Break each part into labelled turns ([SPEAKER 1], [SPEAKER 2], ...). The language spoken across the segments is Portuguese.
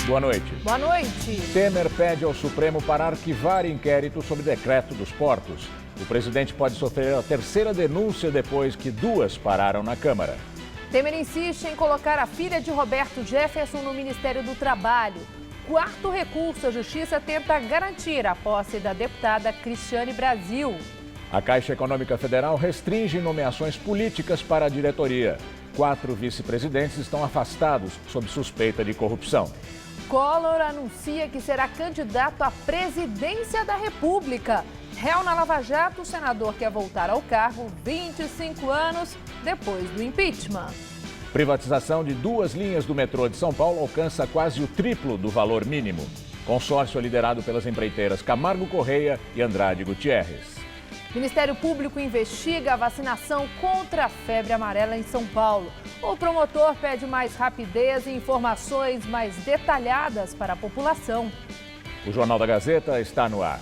[SPEAKER 1] Boa noite.
[SPEAKER 2] Boa noite.
[SPEAKER 1] Temer pede ao Supremo para arquivar inquérito sobre decreto dos portos. O presidente pode sofrer a terceira denúncia depois que duas pararam na Câmara.
[SPEAKER 2] Temer insiste em colocar a filha de Roberto Jefferson no Ministério do Trabalho. Quarto recurso, a Justiça tenta garantir a posse da deputada Cristiane Brasil.
[SPEAKER 1] A Caixa Econômica Federal restringe nomeações políticas para a diretoria. 4 vice-presidentes estão afastados sob suspeita de corrupção.
[SPEAKER 2] Collor anuncia que será candidato à presidência da República. Réu na Lava Jato, o senador quer voltar ao cargo 25 anos depois do impeachment.
[SPEAKER 1] Privatização de 2 linhas do metrô de São Paulo alcança quase o triplo do valor mínimo. Consórcio é liderado pelas empreiteiras Camargo Correia e Andrade Gutierrez.
[SPEAKER 2] Ministério Público investiga a vacinação contra a febre amarela em São Paulo. O promotor pede mais rapidez e informações mais detalhadas para a população.
[SPEAKER 1] O Jornal da Gazeta está no ar.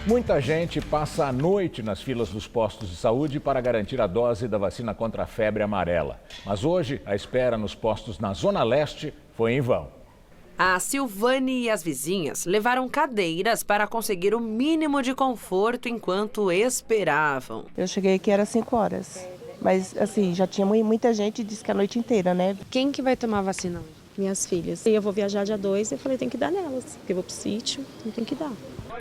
[SPEAKER 1] Muita gente passa a noite nas filas dos postos de saúde para garantir a dose da vacina contra a febre amarela. Mas hoje, a espera nos postos na Zona Leste foi em vão.
[SPEAKER 3] A Silvane e as vizinhas levaram cadeiras para conseguir o mínimo de conforto enquanto esperavam.
[SPEAKER 4] Eu cheguei aqui, era 5 horas. Mas, assim, já tinha muita gente, disse que a noite inteira, né?
[SPEAKER 5] Quem que vai tomar vacina?
[SPEAKER 6] Minhas filhas. E eu vou viajar dia 2 e eu falei, tem que dar nelas. Porque eu vou pro sítio, não tem que dar.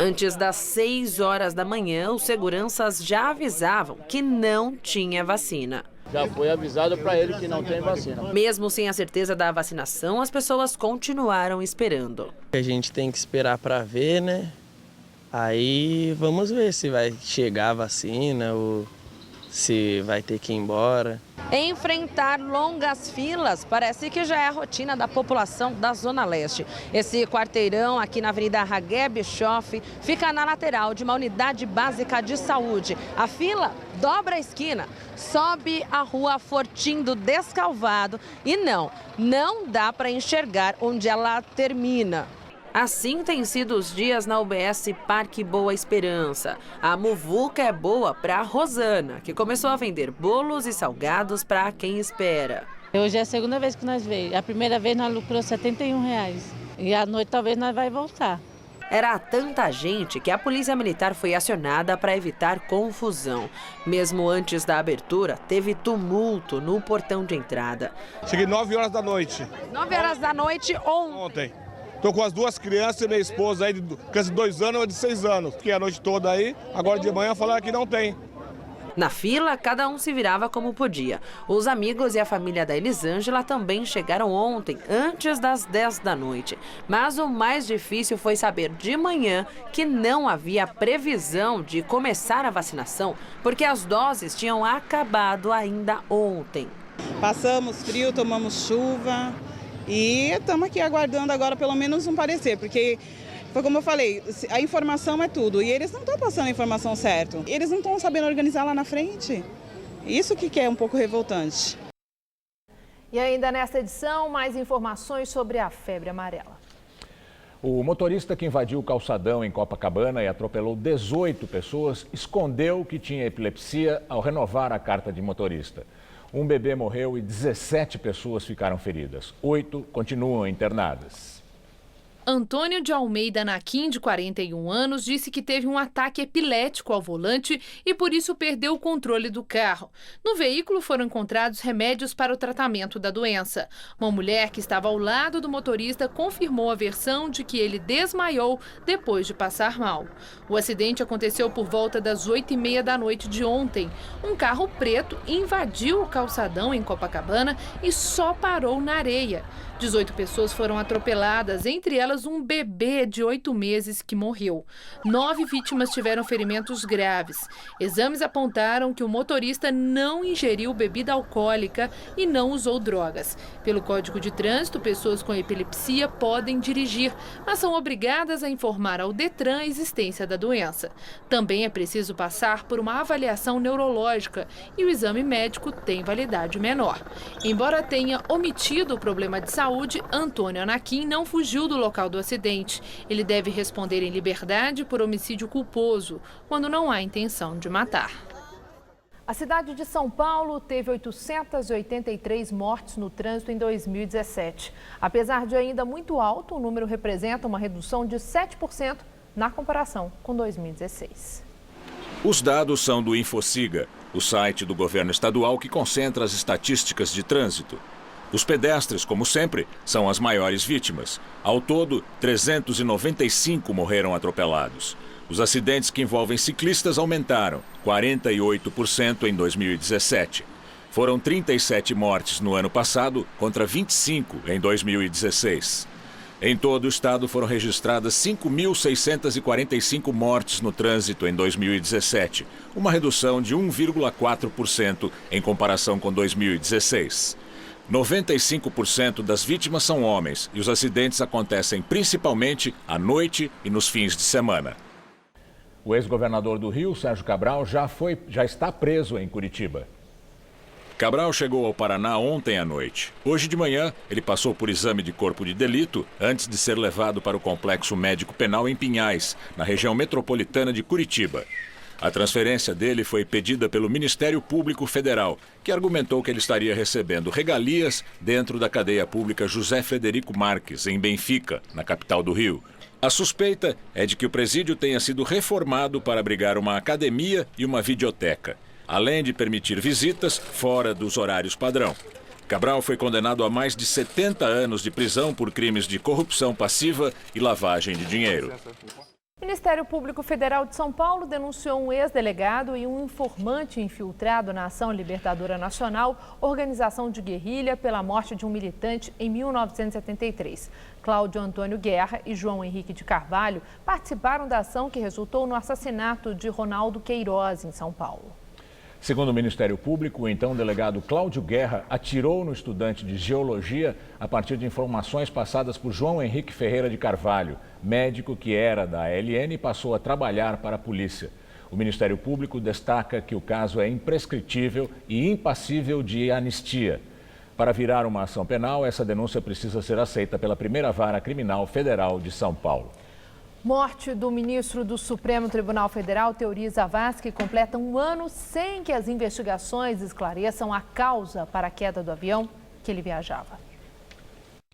[SPEAKER 3] Antes das 6 horas da manhã, os seguranças já avisavam que não tinha vacina.
[SPEAKER 7] Já foi avisado para ele que não tem vacina.
[SPEAKER 3] Mesmo sem a certeza da vacinação, as pessoas continuaram esperando.
[SPEAKER 8] A gente tem que esperar para ver, né? Aí vamos ver se vai chegar a vacina ou se vai ter que ir embora.
[SPEAKER 9] Enfrentar longas filas parece que já é a rotina da população da Zona Leste. Esse quarteirão aqui na Avenida Ragué Bischoff fica na lateral de uma unidade básica de saúde. A fila dobra a esquina, sobe a rua Fortim do Descalvado e não dá para enxergar onde ela termina.
[SPEAKER 3] Assim têm sido os dias na UBS Parque Boa Esperança. A muvuca é boa para a Rosana, que começou a vender bolos e salgados para quem espera.
[SPEAKER 10] Hoje é a segunda vez que nós veio. A primeira vez nós lucrou R$71. E à noite talvez nós vai voltar.
[SPEAKER 3] Era tanta gente que a Polícia Militar foi acionada para evitar confusão. Mesmo antes da abertura, teve tumulto no portão de entrada.
[SPEAKER 11] Cheguei 9 horas da noite.
[SPEAKER 9] 9 horas da noite
[SPEAKER 11] ontem. Estou com as 2 crianças e minha esposa aí, criança de 2 anos e de 6 anos. Fiquei a noite toda aí, agora de manhã falaram que não tem.
[SPEAKER 3] Na fila, cada um se virava como podia. Os amigos e a família da Elisângela também chegaram ontem, antes das 10 da noite. Mas o mais difícil foi saber de manhã que não havia previsão de começar a vacinação, porque as doses tinham acabado ainda ontem.
[SPEAKER 12] Passamos frio, tomamos chuva. E estamos aqui aguardando agora pelo menos um parecer, porque foi como eu falei, a informação é tudo e eles não estão passando a informação certa. Eles não estão sabendo organizar lá na frente. Isso que é um pouco revoltante.
[SPEAKER 2] E ainda nesta edição, mais informações sobre a febre amarela.
[SPEAKER 1] O motorista que invadiu o calçadão em Copacabana e atropelou 18 pessoas escondeu que tinha epilepsia ao renovar a carta de motorista. Um bebê morreu e 17 pessoas ficaram feridas. 8 continuam internadas.
[SPEAKER 13] Antônio de Almeida Naquim, de 41 anos, disse que teve um ataque epilético ao volante e por isso perdeu o controle do carro. No veículo foram encontrados remédios para o tratamento da doença. Uma mulher que estava ao lado do motorista confirmou a versão de que ele desmaiou depois de passar mal. O acidente aconteceu por volta das 8h30 da noite de ontem. Um carro preto invadiu o calçadão em Copacabana e só parou na areia. 18 pessoas foram atropeladas, entre elas um bebê de 8 meses que morreu. 9 vítimas tiveram ferimentos graves. Exames apontaram que o motorista não ingeriu bebida alcoólica e não usou drogas. Pelo Código de Trânsito, pessoas com epilepsia podem dirigir, mas são obrigadas a informar ao Detran a existência da doença. Também é preciso passar por uma avaliação neurológica e o exame médico tem validade menor. Embora tenha omitido o problema de saúde, Antônio Anaquim não fugiu do local local do acidente. Ele deve responder em liberdade por homicídio culposo, quando não há intenção de matar.
[SPEAKER 2] A cidade de São Paulo teve 883 mortes no trânsito em 2017. Apesar de ainda muito alto, o número representa uma redução de 7% na comparação com 2016.
[SPEAKER 1] Os dados são do Infociga, o site do governo estadual que concentra as estatísticas de trânsito. Os pedestres, como sempre, são as maiores vítimas. Ao todo, 395 morreram atropelados. Os acidentes que envolvem ciclistas aumentaram, 48% em 2017. Foram 37 mortes no ano passado, contra 25 em 2016. Em todo o estado foram registradas 5.645 mortes no trânsito em 2017, uma redução de 1,4% em comparação com 2016. 95% das vítimas são homens e os acidentes acontecem principalmente à noite e nos fins de semana. O ex-governador do Rio, Sérgio Cabral, já está preso em Curitiba. Cabral chegou ao Paraná ontem à noite. Hoje de manhã, ele passou por exame de corpo de delito antes de ser levado para o Complexo Médico Penal em Pinhais, na região metropolitana de Curitiba. A transferência dele foi pedida pelo Ministério Público Federal, que argumentou que ele estaria recebendo regalias dentro da cadeia pública José Frederico Marques, em Benfica, na capital do Rio. A suspeita é de que o presídio tenha sido reformado para abrigar uma academia e uma videoteca, além de permitir visitas fora dos horários padrão. Cabral foi condenado a mais de 70 anos de prisão por crimes de corrupção passiva e lavagem de dinheiro.
[SPEAKER 2] O Ministério Público Federal de São Paulo denunciou um ex-delegado e um informante infiltrado na Ação Libertadora Nacional, organização de guerrilha, pela morte de um militante em 1973. Cláudio Antônio Guerra e João Henrique de Carvalho participaram da ação que resultou no assassinato de Ronaldo Queiroz, em São Paulo.
[SPEAKER 1] Segundo o Ministério Público, o então delegado Cláudio Guerra atirou no estudante de geologia a partir de informações passadas por João Henrique Ferreira de Carvalho, médico que era da ALN e passou a trabalhar para a polícia. O Ministério Público destaca que o caso é imprescritível e impassível de anistia. Para virar uma ação penal, essa denúncia precisa ser aceita pela Primeira Vara Criminal Federal de São Paulo.
[SPEAKER 2] Morte do ministro do Supremo Tribunal Federal, Teori Zavascki, completa um ano sem que as investigações esclareçam a causa para a queda do avião que ele viajava.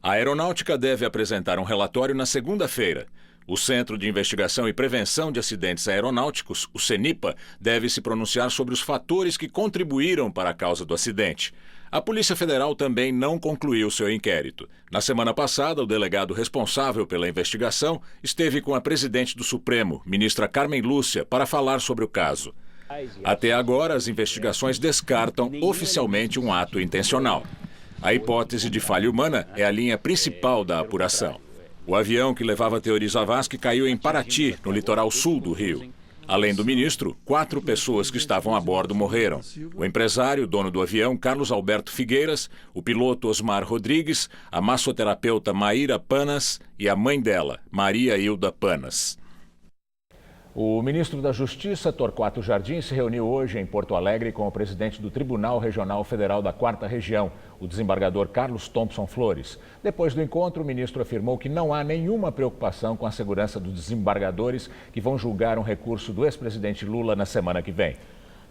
[SPEAKER 1] A Aeronáutica deve apresentar um relatório na segunda-feira. O Centro de Investigação e Prevenção de Acidentes Aeronáuticos, o CENIPA, deve se pronunciar sobre os fatores que contribuíram para a causa do acidente. A Polícia Federal também não concluiu seu inquérito. Na semana passada, o delegado responsável pela investigação esteve com a presidente do Supremo, ministra Carmen Lúcia, para falar sobre o caso. Até agora, as investigações descartam oficialmente um ato intencional. A hipótese de falha humana é a linha principal da apuração. O avião que levava Teori Zavascki caiu em Paraty, no litoral sul do Rio. Além do ministro, 4 pessoas que estavam a bordo morreram. O empresário, dono do avião, Carlos Alberto Figueiras, o piloto Osmar Rodrigues, a massoterapeuta Maíra Panas e a mãe dela, Maria Hilda Panas. O ministro da Justiça, Torquato Jardim, se reuniu hoje em Porto Alegre com o presidente do Tribunal Regional Federal da 4ª Região, o desembargador Carlos Thompson Flores. Depois do encontro, o ministro afirmou que não há nenhuma preocupação com a segurança dos desembargadores que vão julgar um recurso do ex-presidente Lula na semana que vem.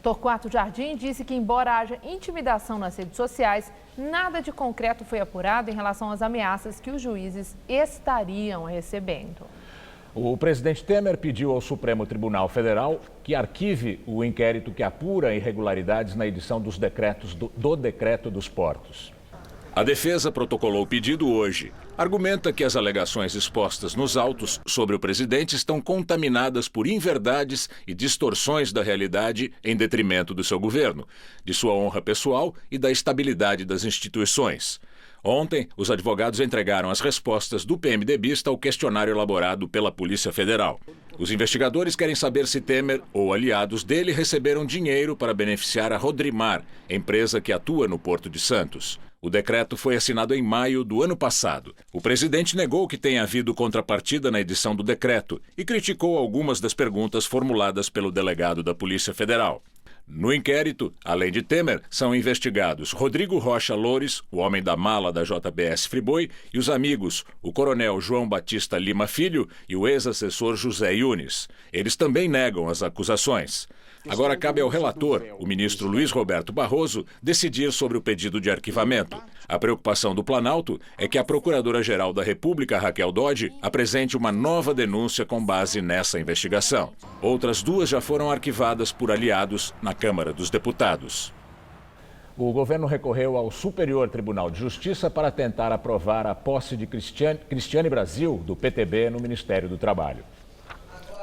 [SPEAKER 2] Torquato Jardim disse que, embora haja intimidação nas redes sociais, nada de concreto foi apurado em relação às ameaças que os juízes estariam recebendo.
[SPEAKER 1] O presidente Temer pediu ao Supremo Tribunal Federal que arquive o inquérito que apura irregularidades na edição dos decretos do Decreto dos Portos. A defesa protocolou o pedido hoje. Argumenta que as alegações expostas nos autos sobre o presidente estão contaminadas por inverdades e distorções da realidade em detrimento do seu governo, de sua honra pessoal e da estabilidade das instituições. Ontem, os advogados entregaram as respostas do PMDBista ao questionário elaborado pela Polícia Federal. Os investigadores querem saber se Temer ou aliados dele receberam dinheiro para beneficiar a Rodrimar, empresa que atua no Porto de Santos. O decreto foi assinado em maio do ano passado. O presidente negou que tenha havido contrapartida na edição do decreto e criticou algumas das perguntas formuladas pelo delegado da Polícia Federal. No inquérito, além de Temer, são investigados Rodrigo Rocha Loures, o homem da mala da JBS Friboi, e os amigos, o coronel João Batista Lima Filho e o ex-assessor José Yunes. Eles também negam as acusações. Agora cabe ao relator, o ministro Luiz Roberto Barroso, decidir sobre o pedido de arquivamento. A preocupação do Planalto é que a Procuradora-Geral da República, Raquel Dodge, apresente uma nova denúncia com base nessa investigação. Outras duas já foram arquivadas por aliados na Câmara dos Deputados. O governo recorreu ao Superior Tribunal de Justiça para tentar aprovar a posse de Cristiane Brasil, do PTB, no Ministério do Trabalho.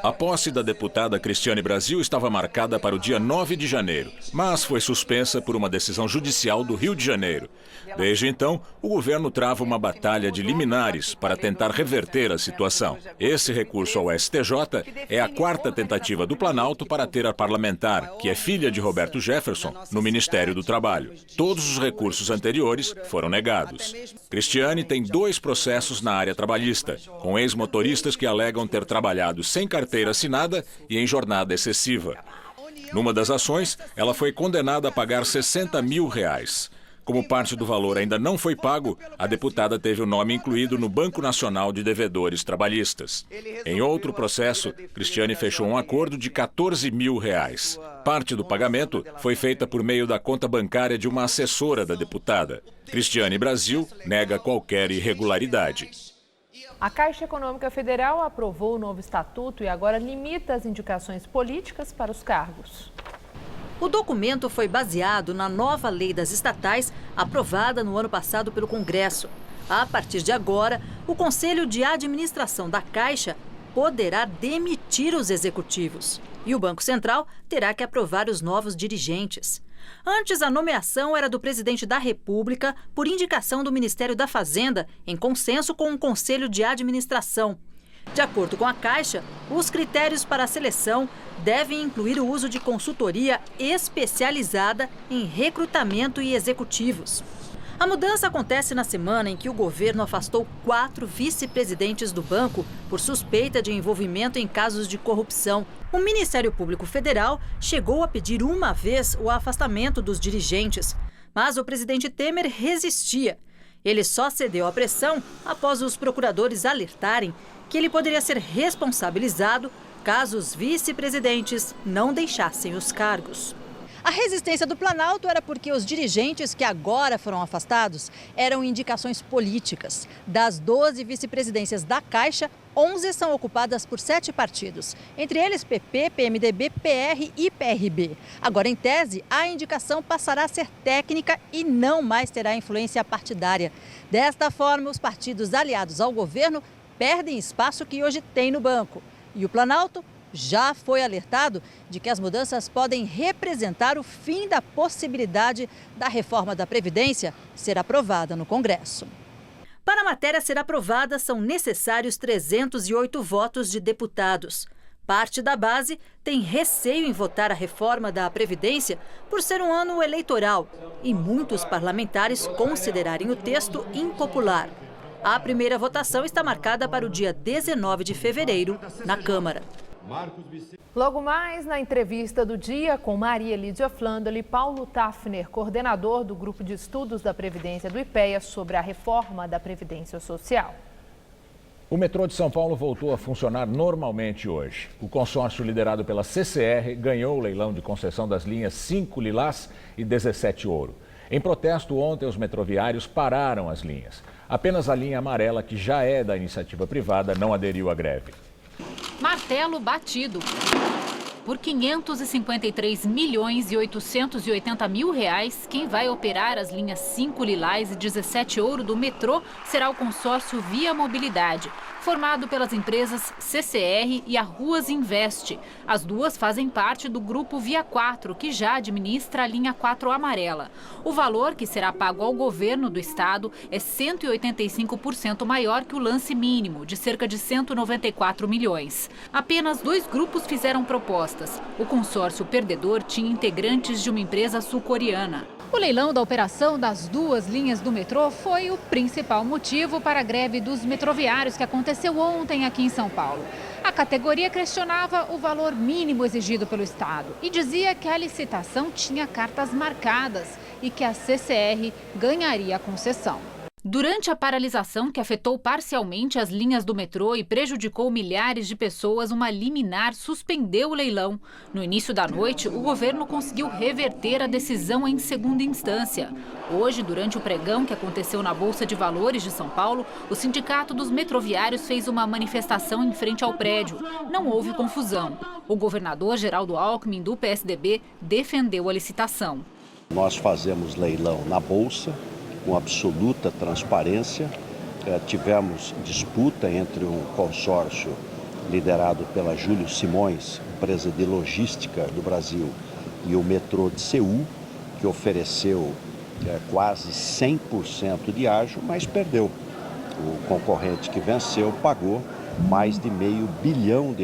[SPEAKER 1] A posse da deputada Cristiane Brasil estava marcada para o dia 9 de janeiro, mas foi suspensa por uma decisão judicial do Rio de Janeiro. Desde então, o governo trava uma batalha de liminares para tentar reverter a situação. Esse recurso ao STJ é a quarta tentativa do Planalto para ter a parlamentar, que é filha de Roberto Jefferson, no Ministério do Trabalho. Todos os recursos anteriores foram negados. Cristiane tem 2 processos na área trabalhista, com ex-motoristas que alegam ter trabalhado sem carteira assinada e em jornada excessiva. Numa das ações, ela foi condenada a pagar R$60 mil. Como parte do valor ainda não foi pago, a deputada teve o nome incluído no Banco Nacional de Devedores Trabalhistas. Em outro processo, Cristiane fechou um acordo de R$14 mil. Parte do pagamento foi feita por meio da conta bancária de uma assessora da deputada. Cristiane Brasil nega qualquer irregularidade.
[SPEAKER 2] A Caixa Econômica Federal aprovou o novo estatuto e agora limita as indicações políticas para os cargos.
[SPEAKER 5] O documento foi baseado na nova lei das estatais, aprovada no ano passado pelo Congresso. A partir de agora, o Conselho de Administração da Caixa poderá demitir os executivos. E o Banco Central terá que aprovar os novos dirigentes. Antes, a nomeação era do presidente da República por indicação do Ministério da Fazenda, em consenso com o Conselho de Administração. De acordo com a Caixa, os critérios para a seleção devem incluir o uso de consultoria especializada em recrutamento e executivos. A mudança acontece na semana em que o governo afastou 4 vice-presidentes do banco por suspeita de envolvimento em casos de corrupção. O Ministério Público Federal chegou a pedir uma vez o afastamento dos dirigentes, mas o presidente Temer resistia. Ele só cedeu à pressão após os procuradores alertarem que ele poderia ser responsabilizado caso os vice-presidentes não deixassem os cargos.
[SPEAKER 14] A resistência do Planalto era porque os dirigentes que agora foram afastados eram indicações políticas. Das 12 vice-presidências da Caixa, 11 são ocupadas por 7 partidos, entre eles PP, PMDB, PR e PRB. Agora, em tese, a indicação passará a ser técnica e não mais terá influência partidária. Desta forma, os partidos aliados ao governo perdem espaço que hoje tem no banco. E o Planalto já foi alertado de que as mudanças podem representar o fim da possibilidade da reforma da Previdência ser aprovada no Congresso.
[SPEAKER 5] Para a matéria ser aprovada, são necessários 308 votos de deputados. Parte da base tem receio em votar a reforma da Previdência por ser um ano eleitoral e muitos parlamentares considerarem o texto impopular. A primeira votação está marcada para o dia 19 de fevereiro, na Câmara.
[SPEAKER 2] Logo mais, na entrevista do dia com Maria Lídia Flandoli, Paulo Tafner, coordenador do Grupo de Estudos da Previdência do IPEA, sobre a reforma da Previdência Social.
[SPEAKER 1] O metrô de São Paulo voltou a funcionar normalmente hoje. O consórcio liderado pela CCR ganhou o leilão de concessão das linhas 5 Lilás e 17 Ouro. Em protesto, ontem os metroviários pararam as linhas. Apenas a linha amarela, que já é da iniciativa privada, não aderiu à greve.
[SPEAKER 15] Martelo batido. Por 553 milhões e 880 mil reais, quem vai operar as linhas 5 Lilás e 17 Ouro do metrô será o consórcio Via Mobilidade, formado pelas empresas CCR e a Ruas Invest. As duas fazem parte do grupo Via 4, que já administra a linha 4 amarela. O valor que será pago ao governo do estado é 185% maior que o lance mínimo, de cerca de 194 milhões. Apenas 2 grupos fizeram propostas. O consórcio perdedor tinha integrantes de uma empresa sul-coreana.
[SPEAKER 16] O leilão da operação das 2 linhas do metrô foi o principal motivo para a greve dos metroviários que aconteceu ontem aqui em São Paulo. A categoria questionava o valor mínimo exigido pelo Estado e dizia que a licitação tinha cartas marcadas e que a CCR ganharia a concessão.
[SPEAKER 15] Durante a paralisação que afetou parcialmente as linhas do metrô e prejudicou milhares de pessoas, uma liminar suspendeu o leilão. No início da noite, o governo conseguiu reverter a decisão em segunda instância. Hoje, durante o pregão que aconteceu na Bolsa de Valores de São Paulo, o Sindicato dos Metroviários fez uma manifestação em frente ao prédio. Não houve confusão. O governador Geraldo Alckmin, do PSDB, defendeu a licitação.
[SPEAKER 17] Nós fazemos leilão na Bolsa, com absoluta transparência. Tivemos disputa entre um consórcio liderado pela Júlio Simões, empresa de logística do Brasil, e o metrô de Seul, que ofereceu quase 100% de ágio, mas perdeu. O concorrente que venceu pagou mais de R$500 bilhão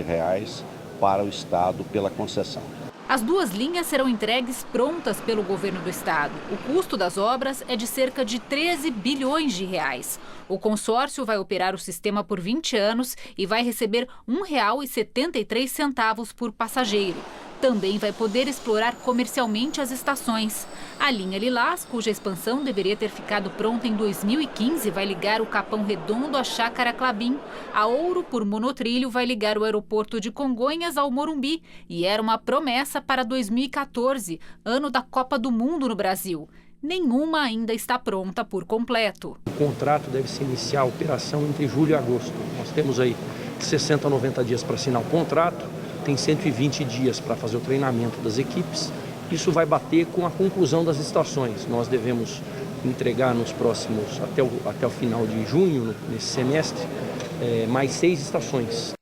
[SPEAKER 17] para o Estado pela concessão.
[SPEAKER 15] As duas linhas serão entregues prontas pelo governo do estado. O custo das obras é de cerca de 13 bilhões de reais. O consórcio vai operar o sistema por 20 anos e vai receber R$ 1,73 por passageiro. Também vai poder explorar comercialmente as estações. A linha Lilás, cuja expansão deveria ter ficado pronta em 2015, vai ligar o Capão Redondo à Chácara Clabim. A Ouro, por monotrilho, vai ligar o aeroporto de Congonhas ao Morumbi e era uma promessa para 2014, ano da Copa do Mundo no Brasil. Nenhuma ainda está pronta por completo.
[SPEAKER 18] O contrato deve se iniciar a operação entre julho e agosto. Nós temos aí 60 a 90 dias para assinar o contrato. Tem 120 dias para fazer o treinamento das equipes. Isso vai bater com a conclusão das estações. Nós devemos entregar nos próximos, até o final de junho, nesse semestre, mais 6 estações.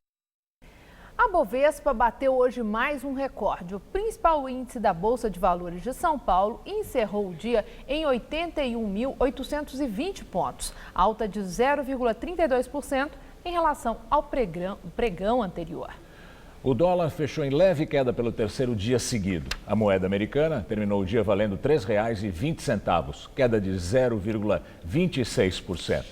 [SPEAKER 2] A Bovespa bateu hoje mais um recorde. O principal índice da Bolsa de Valores de São Paulo encerrou o dia em 81.820 pontos, alta de 0,32% em relação ao pregão anterior.
[SPEAKER 1] O dólar fechou em leve queda pelo terceiro dia seguido. A moeda americana terminou o dia valendo R$ 3,20, queda de 0,26%.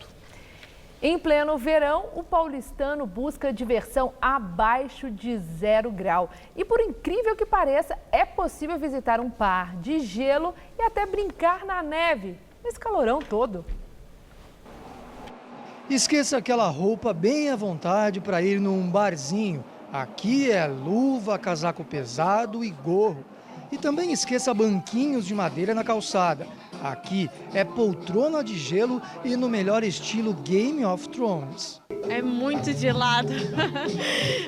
[SPEAKER 2] Em pleno verão, o paulistano busca diversão abaixo de 0 grau. E por incrível que pareça, é possível visitar um par de gelo e até brincar na neve, nesse calorão todo.
[SPEAKER 19] Esqueça aquela roupa bem à vontade para ir num barzinho. Aqui é luva, casaco pesado e gorro. E também esqueça banquinhos de madeira na calçada. Aqui é poltrona de gelo e no melhor estilo Game of Thrones.
[SPEAKER 20] É muito gelado.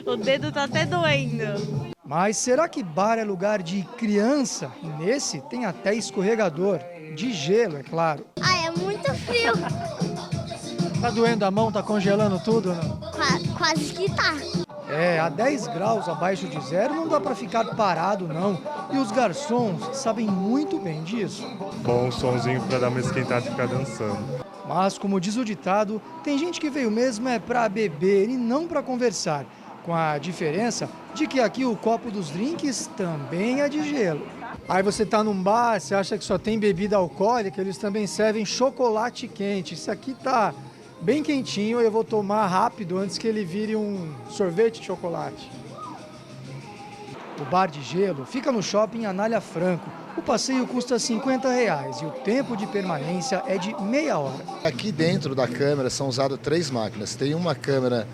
[SPEAKER 20] O dedo tá até doendo.
[SPEAKER 19] Mas será que bar é lugar de criança? Nesse tem até escorregador. De gelo, é claro.
[SPEAKER 21] Ah, é muito frio.
[SPEAKER 19] Tá doendo a mão? Tá congelando tudo, não?
[SPEAKER 21] Quase que tá.
[SPEAKER 19] A 10 graus abaixo de zero não dá para ficar parado, não. E os garçons sabem muito bem disso.
[SPEAKER 22] Bom sonzinho para dar uma esquentada e ficar dançando.
[SPEAKER 19] Mas, como diz o ditado, tem gente que veio mesmo para beber e não para conversar. Com a diferença de que aqui o copo dos drinks também é de gelo. Aí você tá num bar, você acha que só tem bebida alcoólica, eles também servem chocolate quente. Isso aqui tá bem quentinho, eu vou tomar rápido antes que ele vire um sorvete de chocolate. O bar de gelo fica no shopping Anália Franco. O passeio custa R$ 50 e o tempo de permanência é de meia hora.
[SPEAKER 23] Aqui dentro da câmera são usadas 3 máquinas. Tem uma câmera,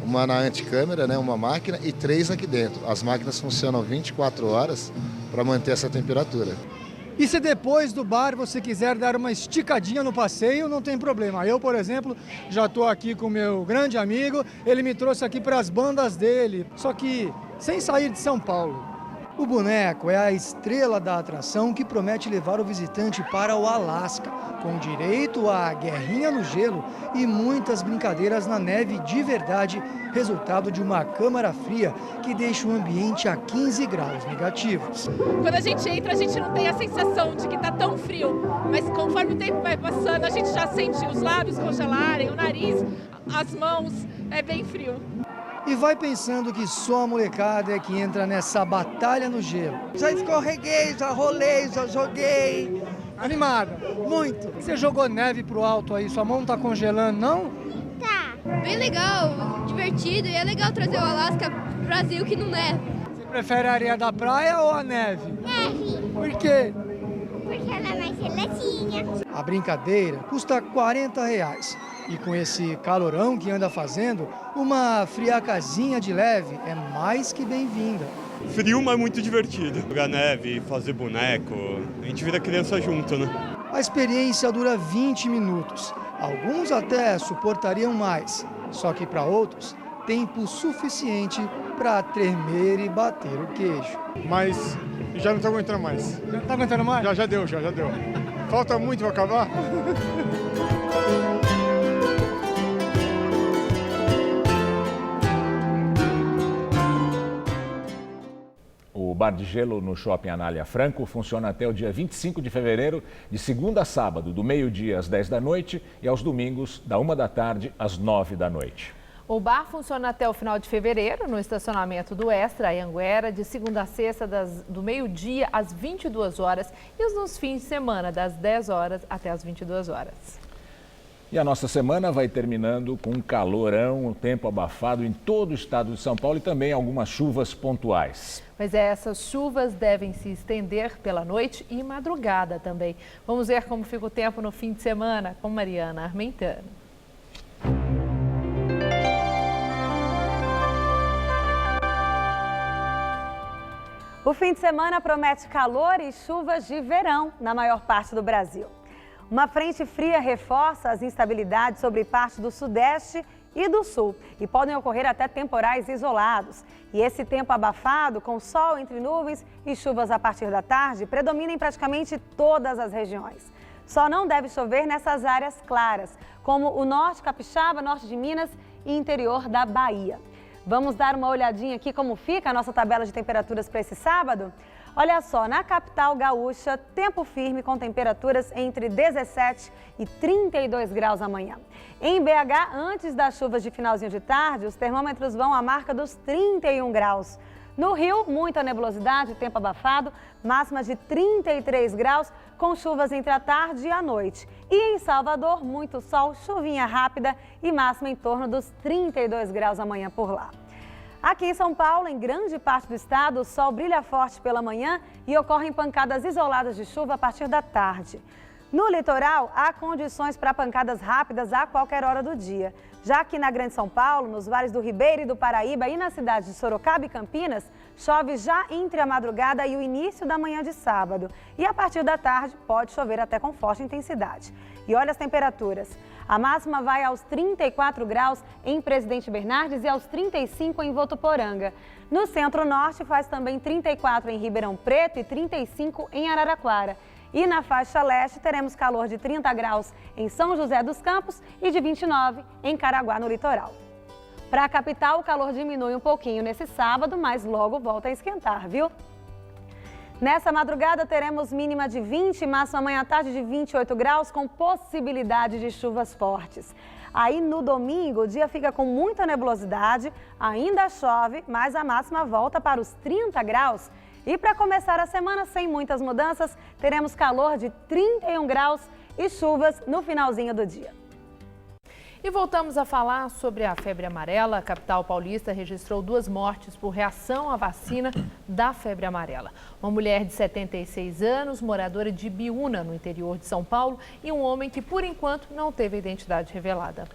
[SPEAKER 23] uma na anticâmera, né, uma máquina, e 3 aqui dentro. As máquinas funcionam 24 horas para manter essa temperatura.
[SPEAKER 19] E se depois do bar você quiser dar uma esticadinha no passeio, não tem problema. Eu, por exemplo, já estou aqui com meu grande amigo, ele me trouxe aqui para as bandas dele, só que sem sair de São Paulo. O boneco é a estrela da atração que promete levar o visitante para o Alasca, com direito à guerrinha no gelo e muitas brincadeiras na neve de verdade, resultado de uma câmara fria que deixa o ambiente a 15 graus negativos.
[SPEAKER 24] Quando a gente entra, a gente não tem a sensação de que está tão frio, mas conforme o tempo vai passando, a gente já sente os lábios congelarem, o nariz, as mãos, é bem frio.
[SPEAKER 19] E vai pensando que só a molecada é que entra nessa batalha no gelo.
[SPEAKER 25] Já escorreguei, já rolei, já joguei.
[SPEAKER 19] Animada? Muito. Você jogou neve pro alto aí, sua mão tá congelando, não?
[SPEAKER 21] Tá. Bem legal, divertido e é legal trazer o Alasca pro Brasil que não neva.
[SPEAKER 19] Você prefere a areia da praia ou a neve?
[SPEAKER 21] Neve.
[SPEAKER 19] Por quê?
[SPEAKER 21] Porque ela é mais gelatinha.
[SPEAKER 19] A brincadeira custa R$40. E com esse calorão que anda fazendo, uma friacazinha de leve é mais que bem-vinda.
[SPEAKER 4] Frio, mas muito divertido. Jogar neve, fazer boneco, a gente vira criança junto, né?
[SPEAKER 19] A experiência dura 20 minutos. Alguns até suportariam mais, só que para outros, tempo suficiente para tremer e bater o queixo.
[SPEAKER 6] Mas já não estou aguentando mais.
[SPEAKER 19] Já não está aguentando mais?
[SPEAKER 6] Já deu. Falta muito para acabar?
[SPEAKER 1] O bar de gelo no Shopping Anália Franco funciona até o dia 25 de fevereiro, de segunda a sábado, do meio-dia às 10 da noite e aos domingos, da 1 da tarde às 9 da noite.
[SPEAKER 2] O bar funciona até o final de fevereiro, no estacionamento do Extra, Anhanguera, de segunda a sexta, do meio-dia às 22 horas e nos fins de semana, das 10 horas até as 22 horas.
[SPEAKER 1] E a nossa semana vai terminando com um calorão, um tempo abafado em todo o estado de São Paulo e também algumas chuvas pontuais.
[SPEAKER 2] Mas essas chuvas devem se estender pela noite e madrugada também. Vamos ver como fica o tempo no fim de semana com Mariana Armentano.
[SPEAKER 7] O fim de semana promete calor e chuvas de verão na maior parte do Brasil. Uma frente fria reforça as instabilidades sobre parte do sudeste e do sul e podem ocorrer até temporais isolados. E esse tempo abafado, com sol entre nuvens e chuvas a partir da tarde, predomina em praticamente todas as regiões. Só não deve chover nessas áreas claras, como o norte capixaba, norte de Minas e interior da Bahia. Vamos dar uma olhadinha aqui como fica a nossa tabela de temperaturas para esse sábado? Olha só, na capital gaúcha, tempo firme com temperaturas entre 17 e 32 graus amanhã. Em BH, antes das chuvas de finalzinho de tarde, os termômetros vão à marca dos 31 graus. No Rio, muita nebulosidade, tempo abafado, máxima de 33 graus, com chuvas entre a tarde e a noite. E em Salvador, muito sol, chuvinha rápida e máxima em torno dos 32 graus amanhã por lá. Aqui em São Paulo, em grande parte do estado, o sol brilha forte pela manhã e ocorrem pancadas isoladas de chuva a partir da tarde. No litoral, há condições para pancadas rápidas a qualquer hora do dia. Já aqui na Grande São Paulo, nos vales do Ribeira e do Paraíba e na cidade de Sorocaba e Campinas, chove já entre a madrugada e o início da manhã de sábado. E a partir da tarde, pode chover até com forte intensidade. E olha as temperaturas. A máxima vai aos 34 graus em Presidente Bernardes e aos 35 em Votuporanga. No centro-norte faz também 34 em Ribeirão Preto e 35 em Araraquara. E na faixa leste teremos calor de 30 graus em São José dos Campos e de 29 em Caraguá, no litoral. Para a capital, o calor diminui um pouquinho nesse sábado, mas logo volta a esquentar, viu? Nessa madrugada teremos mínima de 20 e máxima amanhã à tarde de 28 graus, com possibilidade de chuvas fortes. Aí no domingo o dia fica com muita nebulosidade, ainda chove, mas a máxima volta para os 30 graus. E para começar a semana sem muitas mudanças, teremos calor de 31 graus e chuvas no finalzinho do dia.
[SPEAKER 2] E voltamos a falar sobre a febre amarela. A capital paulista registrou 2 mortes por reação à vacina da febre amarela. Uma mulher de 76 anos, moradora de Biúna, no interior de São Paulo, e um homem que, por enquanto, não teve a identidade revelada.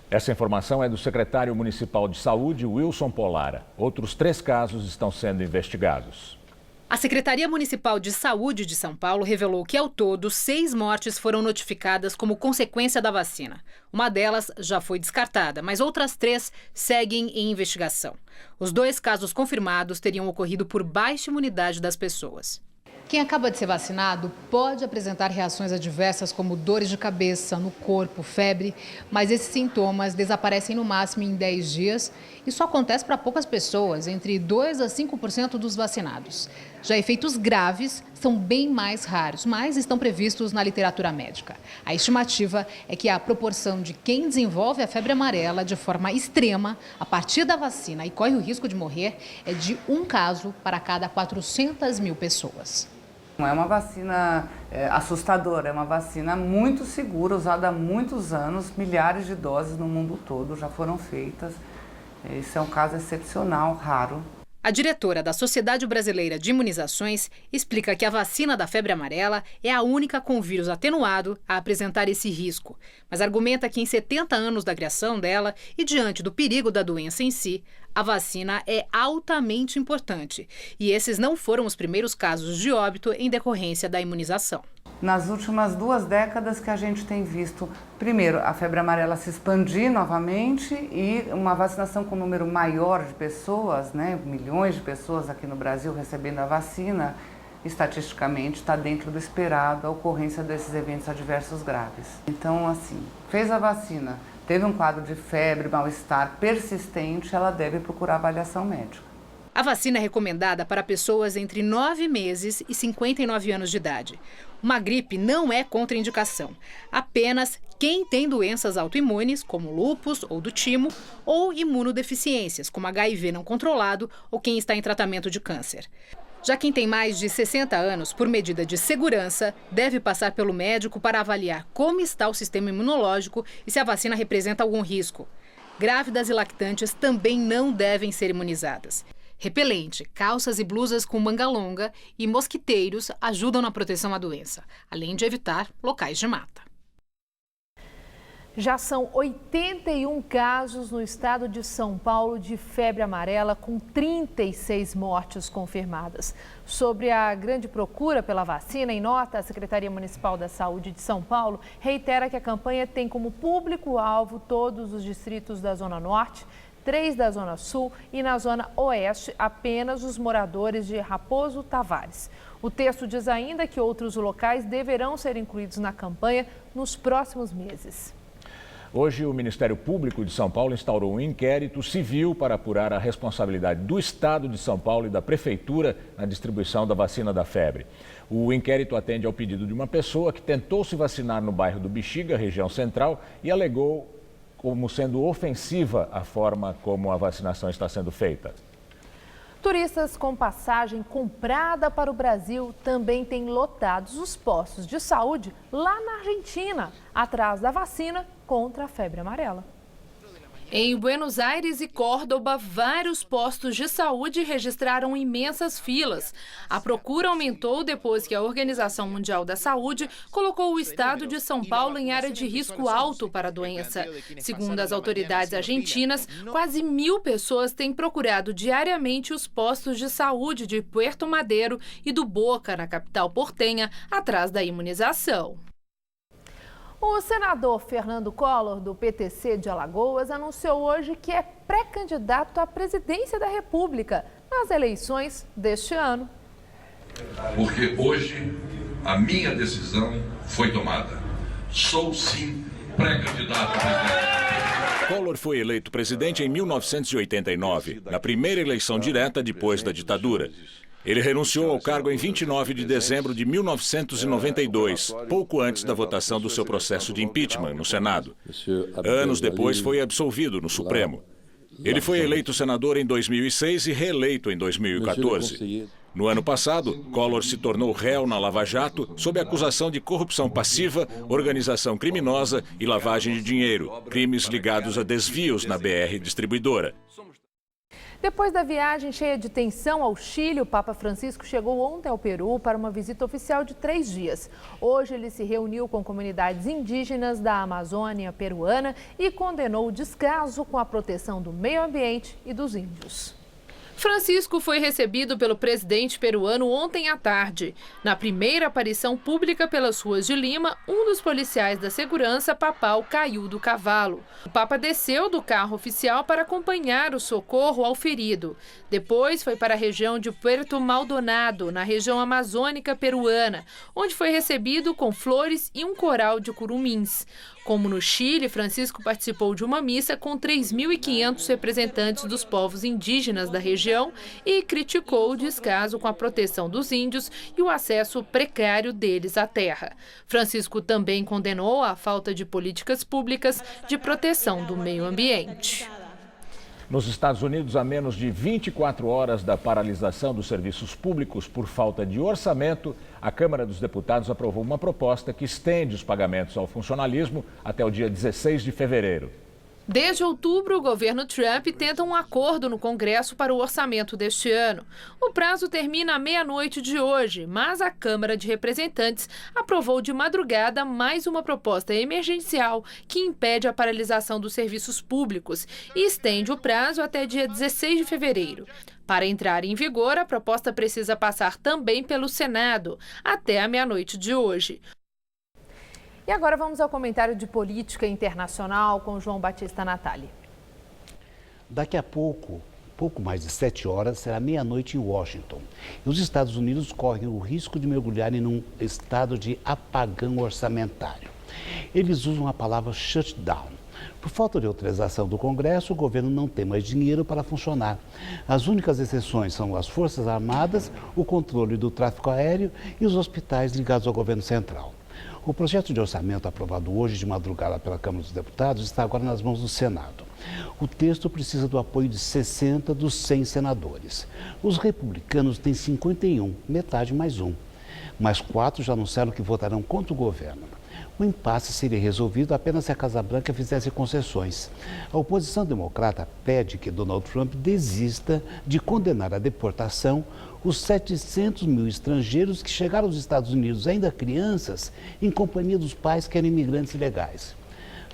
[SPEAKER 1] Essa informação é do secretário municipal de saúde, Wilson Polara. Outros 3 casos estão sendo investigados.
[SPEAKER 8] A Secretaria Municipal de Saúde de São Paulo revelou que, ao todo, 6 mortes foram notificadas como consequência da vacina. Uma delas já foi descartada, mas outras 3 seguem em investigação. Os 2 casos confirmados teriam ocorrido por baixa imunidade das pessoas.
[SPEAKER 16] Quem acaba de ser vacinado pode apresentar reações adversas como dores de cabeça, no corpo, febre, mas esses sintomas desaparecem no máximo em 10 dias e só acontece para poucas pessoas, entre 2 a 5% dos vacinados. Já efeitos graves são bem mais raros, mas estão previstos na literatura médica. A estimativa é que a proporção de quem desenvolve a febre amarela de forma extrema a partir da vacina e corre o risco de morrer é de 1 caso para cada 400 mil pessoas.
[SPEAKER 10] Não é uma vacina assustadora, é uma vacina muito segura, usada há muitos anos, milhares de doses no mundo todo já foram feitas Esse é um caso excepcional, raro.
[SPEAKER 8] A diretora da Sociedade Brasileira de Imunizações explica que a vacina da febre amarela é a única com vírus atenuado a apresentar esse risco, mas argumenta que em 70 anos da criação dela e diante do perigo da doença em si, a vacina é altamente importante. E esses não foram os primeiros casos de óbito em decorrência da imunização.
[SPEAKER 10] Nas últimas 2 décadas que a gente tem visto, primeiro, a febre amarela se expandir novamente e uma vacinação com um número maior de pessoas, né, milhões de pessoas aqui no Brasil recebendo a vacina, estatisticamente está dentro do esperado a ocorrência desses eventos adversos graves. Então, assim, fez a vacina, teve um quadro de febre, mal-estar persistente, ela deve procurar avaliação médica.
[SPEAKER 8] A vacina é recomendada para pessoas entre 9 meses e 59 anos de idade. Uma gripe não é contraindicação. Apenas quem tem doenças autoimunes, como lúpus ou do timo, ou imunodeficiências, como HIV não controlado ou quem está em tratamento de câncer. Já quem tem mais de 60 anos, por medida de segurança, deve passar pelo médico para avaliar como está o sistema imunológico e se a vacina representa algum risco. Grávidas e lactantes também não devem ser imunizadas. Repelente, calças e blusas com manga longa e mosquiteiros ajudam na proteção à doença, além de evitar locais de mata.
[SPEAKER 2] Já são 81 casos no estado de São Paulo de febre amarela, com 36 mortes confirmadas. Sobre a grande procura pela vacina, em nota, a Secretaria Municipal da Saúde de São Paulo reitera que a campanha tem como público-alvo todos os distritos da Zona Norte, 3 da Zona Sul e na Zona Oeste apenas os moradores de Raposo Tavares. O texto diz ainda que outros locais deverão ser incluídos na campanha nos próximos meses.
[SPEAKER 1] Hoje, o Ministério Público de São Paulo instaurou um inquérito civil para apurar a responsabilidade do Estado de São Paulo e da Prefeitura na distribuição da vacina da febre. O inquérito atende ao pedido de uma pessoa que tentou se vacinar no bairro do Bexiga, região central, e alegou como sendo ofensiva a forma como a vacinação está sendo feita.
[SPEAKER 2] Turistas com passagem comprada para o Brasil também têm lotados os postos de saúde lá na Argentina, atrás da vacina contra a febre amarela.
[SPEAKER 3] Em Buenos Aires e Córdoba, vários postos de saúde registraram imensas filas. A procura aumentou depois que a Organização Mundial da Saúde colocou o estado de São Paulo em área de risco alto para a doença. Segundo as autoridades argentinas, quase 1.000 pessoas têm procurado diariamente os postos de saúde de Puerto Madero e do Boca, na capital portenha, atrás da imunização.
[SPEAKER 2] O senador Fernando Collor, do PTC de Alagoas, anunciou hoje que é pré-candidato à presidência da República nas eleições deste ano.
[SPEAKER 9] Porque hoje a minha decisão foi tomada. Sou sim pré-candidato à presidência.
[SPEAKER 1] Collor foi eleito presidente em 1989, na primeira eleição direta depois da ditadura. Ele renunciou ao cargo em 29 de dezembro de 1992, pouco antes da votação do seu processo de impeachment no Senado. Anos depois, foi absolvido no Supremo. Ele foi eleito senador em 2006 e reeleito em 2014. No ano passado, Collor se tornou réu na Lava Jato sob acusação de corrupção passiva, organização criminosa e lavagem de dinheiro, crimes ligados a desvios na BR Distribuidora.
[SPEAKER 2] Depois da viagem cheia de tensão ao Chile, o Papa Francisco chegou ontem ao Peru para uma visita oficial de 3 dias. Hoje ele se reuniu com comunidades indígenas da Amazônia peruana e condenou o descaso com a proteção do meio ambiente e dos índios.
[SPEAKER 3] Francisco foi recebido pelo presidente peruano ontem à tarde. Na primeira aparição pública pelas ruas de Lima, um dos policiais da segurança papal caiu do cavalo. O Papa desceu do carro oficial para acompanhar o socorro ao ferido. Depois foi para a região de Puerto Maldonado, na região amazônica peruana, onde foi recebido com flores e um coral de curumins. Como no Chile, Francisco participou de uma missa com 3.500 representantes dos povos indígenas da região e criticou o descaso com a proteção dos índios e o acesso precário deles à terra. Francisco também condenou a falta de políticas públicas de proteção do meio ambiente.
[SPEAKER 1] Nos Estados Unidos, a menos de 24 horas da paralisação dos serviços públicos por falta de orçamento, a Câmara dos Deputados aprovou uma proposta que estende os pagamentos ao funcionalismo até o dia 16 de fevereiro.
[SPEAKER 3] Desde outubro, o governo Trump tenta um acordo no Congresso para o orçamento deste ano. O prazo termina à meia-noite de hoje, mas a Câmara de Representantes aprovou de madrugada mais uma proposta emergencial que impede a paralisação dos serviços públicos e estende o prazo até dia 16 de fevereiro. Para entrar em vigor, a proposta precisa passar também pelo Senado, até a meia-noite de hoje.
[SPEAKER 2] E agora vamos ao comentário de política internacional com João Batista Natali.
[SPEAKER 5] Daqui a pouco mais de 7 horas, será meia-noite em Washington. E os Estados Unidos correm o risco de mergulharem num estado de apagão orçamentário. Eles usam a palavra shutdown. Por falta de autorização do Congresso, o governo não tem mais dinheiro para funcionar. As únicas exceções são as Forças Armadas, o controle do tráfego aéreo e os hospitais ligados ao governo central. O projeto de orçamento aprovado hoje de madrugada pela Câmara dos Deputados está agora nas mãos do Senado. O texto precisa do apoio de 60 dos 100 senadores. Os republicanos têm 51, metade mais um. Mas 4 já anunciaram que votarão contra o governo. O impasse seria resolvido apenas se a Casa Branca fizesse concessões. A oposição democrata pede que Donald Trump desista de condenar à deportação os 700 mil estrangeiros que chegaram aos Estados Unidos ainda crianças em companhia dos pais que eram imigrantes ilegais.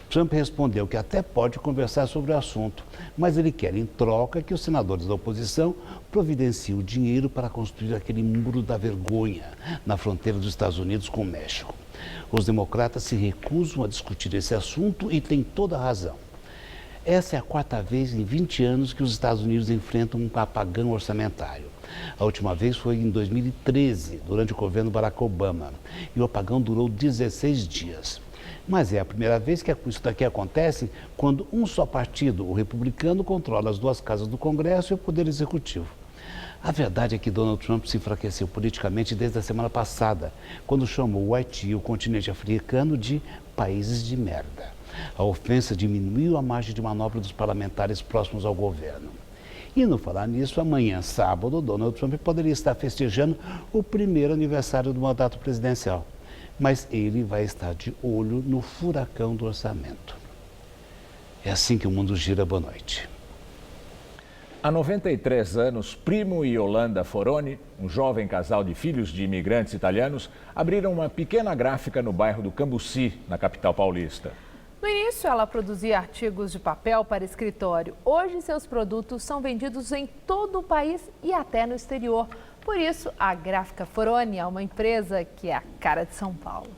[SPEAKER 5] Trump respondeu que até pode conversar sobre o assunto, mas ele quer em troca que os senadores da oposição providenciem o dinheiro para construir aquele muro da vergonha na fronteira dos Estados Unidos com o México. Os democratas se recusam a discutir esse assunto e têm toda a razão. Essa é a 4ª vez em 20 anos que os Estados Unidos enfrentam um apagão orçamentário. A última vez foi em 2013, durante o governo Barack Obama, e o apagão durou 16 dias. Mas é a primeira vez que isso daqui acontece quando um só partido, o republicano, controla as 2 casas do Congresso e o Poder Executivo. A verdade é que Donald Trump se enfraqueceu politicamente desde a semana passada, quando chamou o Haiti e o continente africano de países de merda. A ofensa diminuiu a margem de manobra dos parlamentares próximos ao governo. E no falar nisso, amanhã, sábado, Donald Trump poderia estar festejando o 1º aniversário do mandato presidencial. Mas ele vai estar de olho no furacão do orçamento. É assim que o mundo gira. Boa noite.
[SPEAKER 1] Há 93 anos, Primo e Yolanda Foroni, um jovem casal de filhos de imigrantes italianos, abriram uma pequena gráfica no bairro do Cambuci, na capital paulista.
[SPEAKER 2] No início, ela produzia artigos de papel para escritório. Hoje, seus produtos são vendidos em todo o país e até no exterior. Por isso, a Gráfica Foroni é uma empresa que é a cara de São Paulo.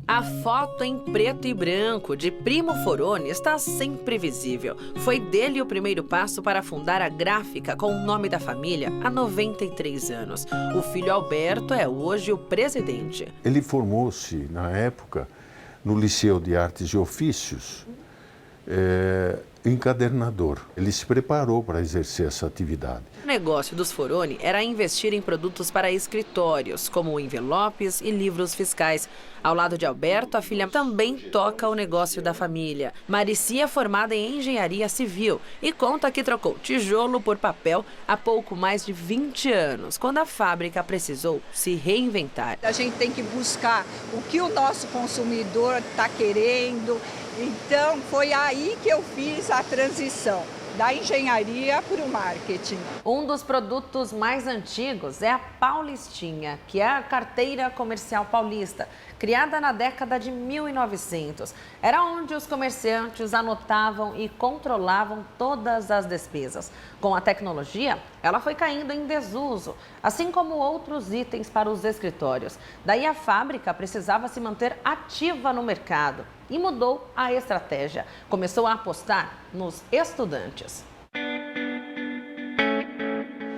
[SPEAKER 11] A foto em preto e branco de Primo Foroni está sempre visível. Foi dele o primeiro passo para fundar a Gráfica com o nome da família há 93 anos. O filho Alberto é hoje o presidente.
[SPEAKER 12] Ele formou-se, na época, no Liceu de Artes e Ofícios, encadernador. Ele se preparou para exercer essa atividade.
[SPEAKER 11] O negócio dos Foroni era investir em produtos para escritórios, como envelopes e livros fiscais. Ao lado de Alberto, a filha também toca o negócio da família. Maricia é formada em engenharia civil e conta que trocou tijolo por papel há pouco mais de 20 anos, quando a fábrica precisou se reinventar.
[SPEAKER 25] A gente tem que buscar o que o nosso consumidor está querendo. Então, foi aí que eu fiz a transição da engenharia para o marketing.
[SPEAKER 11] Um dos produtos mais antigos é a Paulistinha, que é a carteira comercial paulista, criada na década de 1900. Era onde os comerciantes anotavam e controlavam todas as despesas. Com a tecnologia, ela foi caindo em desuso, assim como outros itens para os escritórios. Daí a fábrica precisava se manter ativa no mercado e mudou a estratégia. Começou a apostar nos estudantes.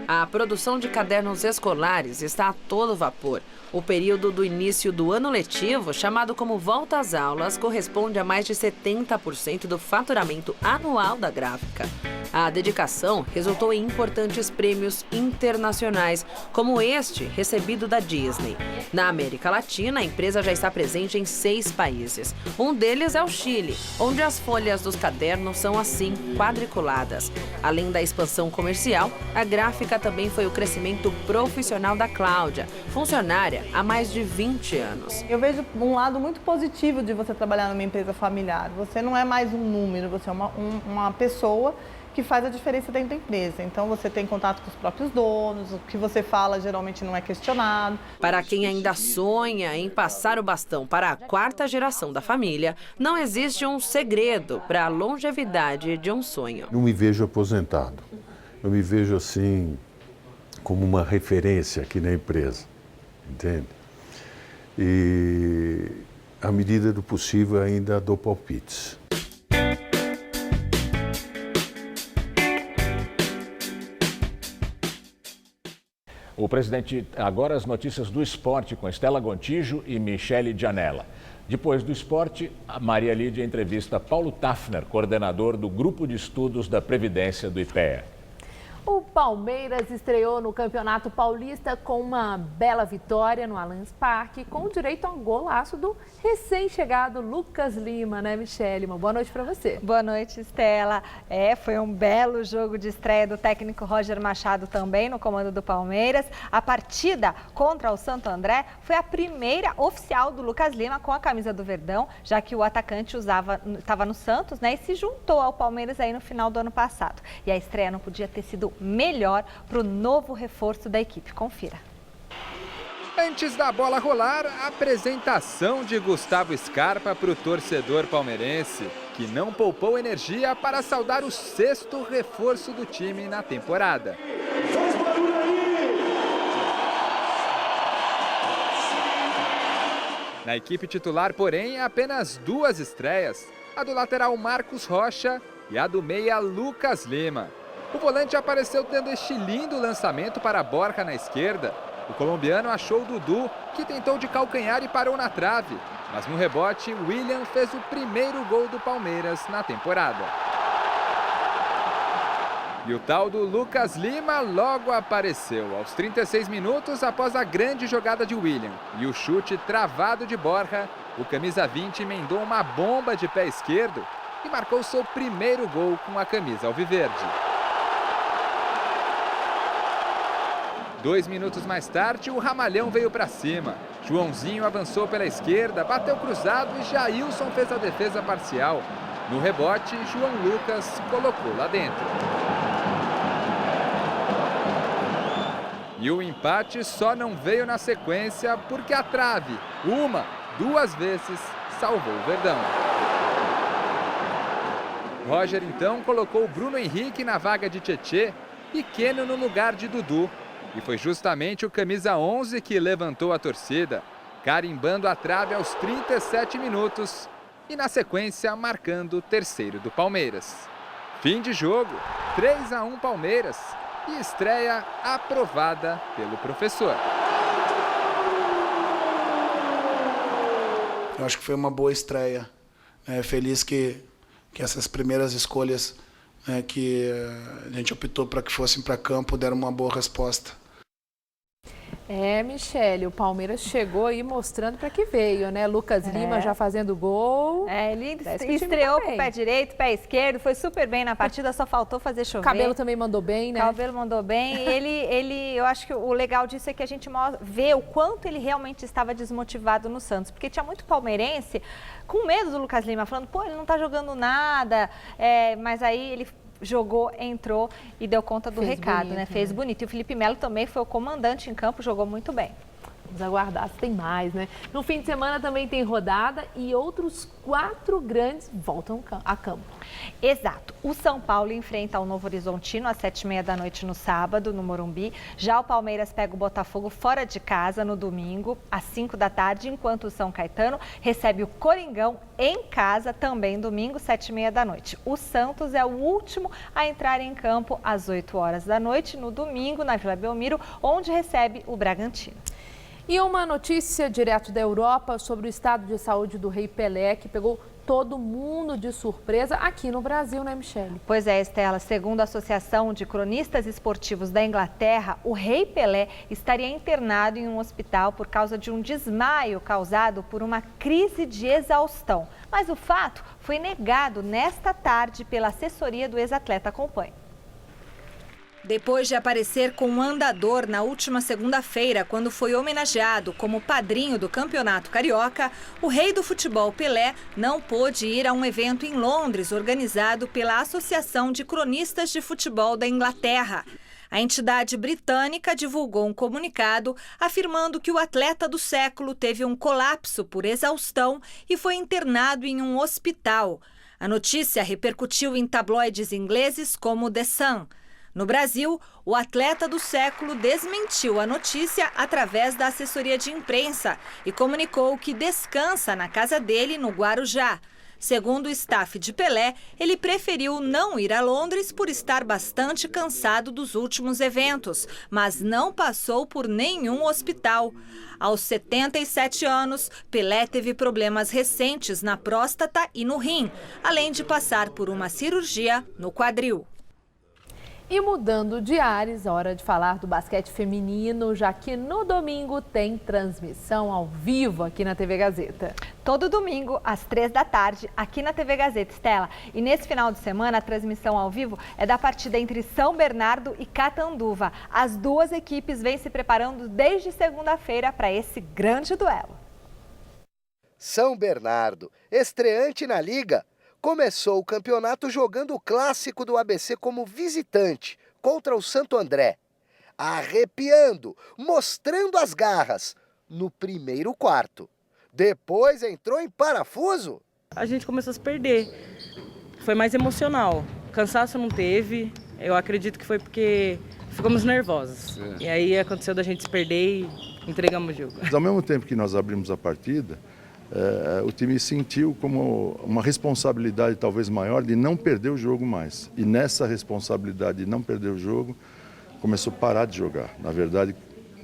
[SPEAKER 11] A produção de cadernos escolares está a todo vapor. O período do início do ano letivo, chamado como volta às aulas, corresponde a mais de 70% do faturamento anual da Gráfica. A dedicação resultou em importantes prêmios internacionais, como este recebido da Disney. Na América Latina, a empresa já está presente em 6 países. Um deles é o Chile, onde as folhas dos cadernos são assim, quadriculadas. Além da expansão comercial, a Gráfica marca também foi o crescimento profissional da Cláudia, funcionária há mais de 20 anos.
[SPEAKER 13] Eu vejo um lado muito positivo de você trabalhar numa empresa familiar. Você não é mais um número, você é uma pessoa que faz a diferença dentro da empresa. Então você tem contato com os próprios donos, o que você fala geralmente não é questionado.
[SPEAKER 11] Para quem ainda sonha em passar o bastão para a quarta geração da família, não existe um segredo para a longevidade de um sonho.
[SPEAKER 12] Não me vejo aposentado. Eu me vejo assim como uma referência aqui na empresa, entende? E à medida do possível ainda dou palpites.
[SPEAKER 1] O presidente, agora as notícias do esporte com Estela Gontijo e Michele Gianella. Depois do esporte, a Maria Lídia entrevista Paulo Tafner, coordenador do Grupo de Estudos da Previdência do IPEA.
[SPEAKER 2] O Palmeiras estreou no Campeonato Paulista com uma bela vitória no Allianz Parque, com direito a um golaço do recém-chegado Lucas Lima, né, Michele? Uma boa noite para você.
[SPEAKER 7] Boa noite, Estela. Foi um belo jogo de estreia do técnico Roger Machado também no comando do Palmeiras. A partida contra o Santo André foi a primeira oficial do Lucas Lima com a camisa do Verdão, já que o atacante estava no Santos, né, e se juntou ao Palmeiras aí no final do ano passado. E a estreia não podia ter sido melhor para o novo reforço da equipe. Confira.
[SPEAKER 14] Antes da bola rolar, a apresentação de Gustavo Scarpa para o torcedor palmeirense, que não poupou energia para saudar o 6º reforço do time na temporada. Na equipe titular, porém, apenas 2 estreias, a do lateral Marcos Rocha e a do meia Lucas Lima. O volante apareceu dando este lindo lançamento para Borja na esquerda. O colombiano achou o Dudu, que tentou de calcanhar e parou na trave. Mas no rebote, William fez o primeiro gol do Palmeiras na temporada. E o tal do Lucas Lima logo apareceu, aos 36 minutos após a grande jogada de William. E o chute travado de Borja, o camisa 20 emendou uma bomba de pé esquerdo e marcou seu primeiro gol com a camisa alviverde. 2 minutos mais tarde, o Ramalhão veio para cima. Joãozinho avançou pela esquerda, bateu cruzado e Jailson fez a defesa parcial. No rebote, João Lucas colocou lá dentro. E o empate só não veio na sequência porque a trave, 2 vezes, salvou o Verdão. Roger então colocou Bruno Henrique na vaga de Tietê e Keno no lugar de Dudu. E foi justamente o camisa 11 que levantou a torcida, carimbando a trave aos 37 minutos e, na sequência, marcando o 3º do Palmeiras. Fim de jogo, 3-1 Palmeiras e estreia aprovada pelo professor.
[SPEAKER 15] Eu acho que foi uma boa estreia. Feliz que essas primeiras escolhas que a gente optou para que fossem para campo deram uma boa resposta.
[SPEAKER 2] Michele, o Palmeiras chegou aí mostrando para que veio, né? Lucas Lima já fazendo gol.
[SPEAKER 7] Ele estreou com o pé direito, pé esquerdo, foi super bem na partida, só faltou fazer chover.
[SPEAKER 2] O cabelo também mandou bem, né?
[SPEAKER 7] O cabelo mandou bem. Eu acho que o legal disso é que a gente vê o quanto ele realmente estava desmotivado no Santos, porque tinha muito palmeirense com medo do Lucas Lima, falando, ele não tá jogando nada, mas aí ele jogou, entrou e deu conta do recado, bonito, né? Fez bonito. E o Felipe Melo também foi o comandante em campo, jogou muito bem.
[SPEAKER 2] Vamos aguardar se tem mais, né? No fim de semana também tem rodada e outros 4 grandes voltam a campo.
[SPEAKER 7] Exato. O São Paulo enfrenta o Novo Horizontino às 7h30 da noite no sábado, no Morumbi. Já o Palmeiras pega o Botafogo fora de casa no domingo, às 5 da tarde, enquanto o São Caetano recebe o Coringão em casa, também domingo, 7h30 da noite. O Santos é o último a entrar em campo às 8 horas da noite, no domingo, na Vila Belmiro, onde recebe o Bragantino.
[SPEAKER 2] E uma notícia direto da Europa sobre o estado de saúde do Rei Pelé, que pegou todo mundo de surpresa aqui no Brasil, né, Michele?
[SPEAKER 7] Pois é, Estela. Segundo a Associação de Cronistas Esportivos da Inglaterra, o Rei Pelé estaria internado em um hospital por causa de um desmaio causado por uma crise de exaustão. Mas o fato foi negado nesta tarde pela assessoria do ex-atleta. Acompanhe.
[SPEAKER 17] Depois de aparecer com um andador na última segunda-feira, quando foi homenageado como padrinho do Campeonato Carioca, o rei do futebol Pelé não pôde ir a um evento em Londres organizado pela Associação de Cronistas de Futebol da Inglaterra. A entidade britânica divulgou um comunicado afirmando que o atleta do século teve um colapso por exaustão e foi internado em um hospital. A notícia repercutiu em tabloides ingleses como The Sun. No Brasil, o atleta do século desmentiu a notícia através da assessoria de imprensa e comunicou que descansa na casa dele no Guarujá. Segundo o staff de Pelé, ele preferiu não ir a Londres por estar bastante cansado dos últimos eventos, mas não passou por nenhum hospital. Aos 77 anos, Pelé teve problemas recentes na próstata e no rim, além de passar por uma cirurgia no quadril.
[SPEAKER 2] E mudando de ares, hora de falar do basquete feminino, já que no domingo tem transmissão ao vivo aqui na TV Gazeta.
[SPEAKER 18] Todo domingo, às 3 da tarde, aqui na TV Gazeta, Estela. E nesse final de semana, a transmissão ao vivo é da partida entre São Bernardo e Catanduva. As duas equipes vêm se preparando desde segunda-feira para esse grande duelo.
[SPEAKER 20] São Bernardo, estreante na Liga, começou o campeonato jogando o clássico do ABC como visitante contra o Santo André. Arrepiando, mostrando as garras no primeiro quarto. Depois entrou em parafuso.
[SPEAKER 22] A gente começou a se perder. Foi mais emocional. Cansaço não teve. Eu acredito que foi porque ficamos nervosos. E aí aconteceu da gente se perder e entregamos o jogo.
[SPEAKER 12] Ao mesmo tempo que nós abrimos a partida, o time sentiu como uma responsabilidade talvez maior de não perder o jogo mais. E nessa responsabilidade de não perder o jogo, começou a parar de jogar. Na verdade,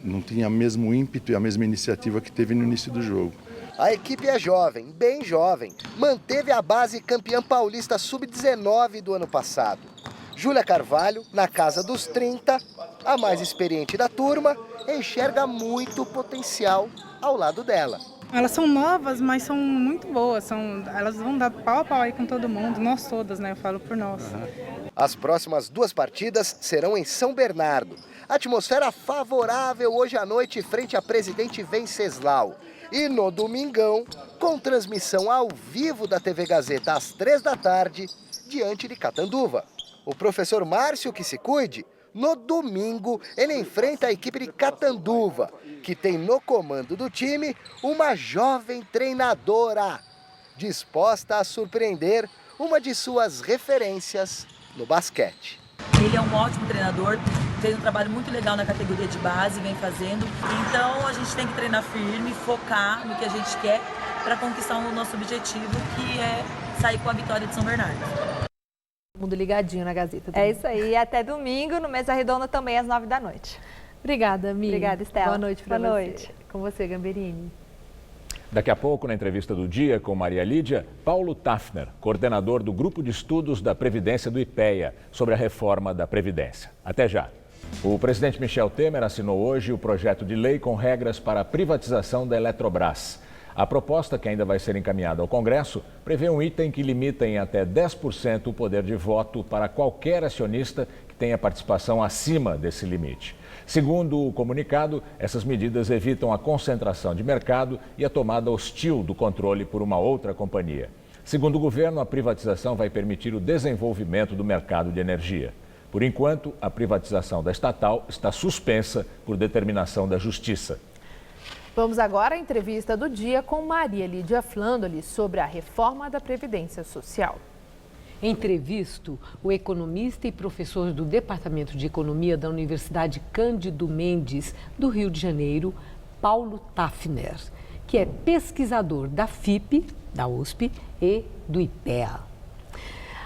[SPEAKER 12] não tinha o mesmo ímpeto e a mesma iniciativa que teve no início do jogo.
[SPEAKER 20] A equipe é jovem, bem jovem. Manteve a base campeã paulista sub-19 do ano passado. Júlia Carvalho, na casa dos 30, a mais experiente da turma, enxerga muito potencial ao lado dela.
[SPEAKER 23] Elas são novas, mas são muito boas. Elas vão dar pau a pau aí com todo mundo, nós todas, né? Eu falo por nós.
[SPEAKER 20] As próximas duas partidas serão em São Bernardo. Atmosfera favorável hoje à noite frente à Presidente Venceslau. E no domingão, com transmissão ao vivo da TV Gazeta às 3 da tarde, diante de Catanduva. O professor Márcio que se cuide. No domingo, ele enfrenta a equipe de Catanduva, que tem no comando do time uma jovem treinadora, disposta a surpreender uma de suas referências no basquete.
[SPEAKER 26] Ele é um ótimo treinador, fez um trabalho muito legal na categoria de base, vem fazendo. Então a gente tem que treinar firme, focar no que a gente quer para conquistar o nosso objetivo, que é sair com a vitória de São Bernardo.
[SPEAKER 2] Mundo ligadinho na Gazeta.
[SPEAKER 18] É isso aí. Até domingo, no Mesa Redonda também às 9 da noite.
[SPEAKER 2] Obrigada, Mi.
[SPEAKER 18] Obrigada, Estela.
[SPEAKER 2] Boa noite para você.
[SPEAKER 18] Boa noite.
[SPEAKER 2] Com você, Gamberini.
[SPEAKER 1] Daqui a pouco, na entrevista do dia com Maria Lídia, Paulo Tafner, coordenador do Grupo de Estudos da Previdência do IPEA, sobre a reforma da Previdência. Até já. O presidente Michel Temer assinou hoje o projeto de lei com regras para a privatização da Eletrobras. A proposta, que ainda vai ser encaminhada ao Congresso, prevê um item que limita em até 10% o poder de voto para qualquer acionista que tenha participação acima desse limite. Segundo o comunicado, essas medidas evitam a concentração de mercado e a tomada hostil do controle por uma outra companhia. Segundo o governo, a privatização vai permitir o desenvolvimento do mercado de energia. Por enquanto, a privatização da estatal está suspensa por determinação da Justiça.
[SPEAKER 2] Vamos agora à entrevista do dia com Maria Lídia Flandoli sobre a reforma da Previdência Social.
[SPEAKER 27] Entrevisto o economista e professor do Departamento de Economia da Universidade Cândido Mendes, do Rio de Janeiro, Paulo Tafner, que é pesquisador da FIP, da USP e do IPEA.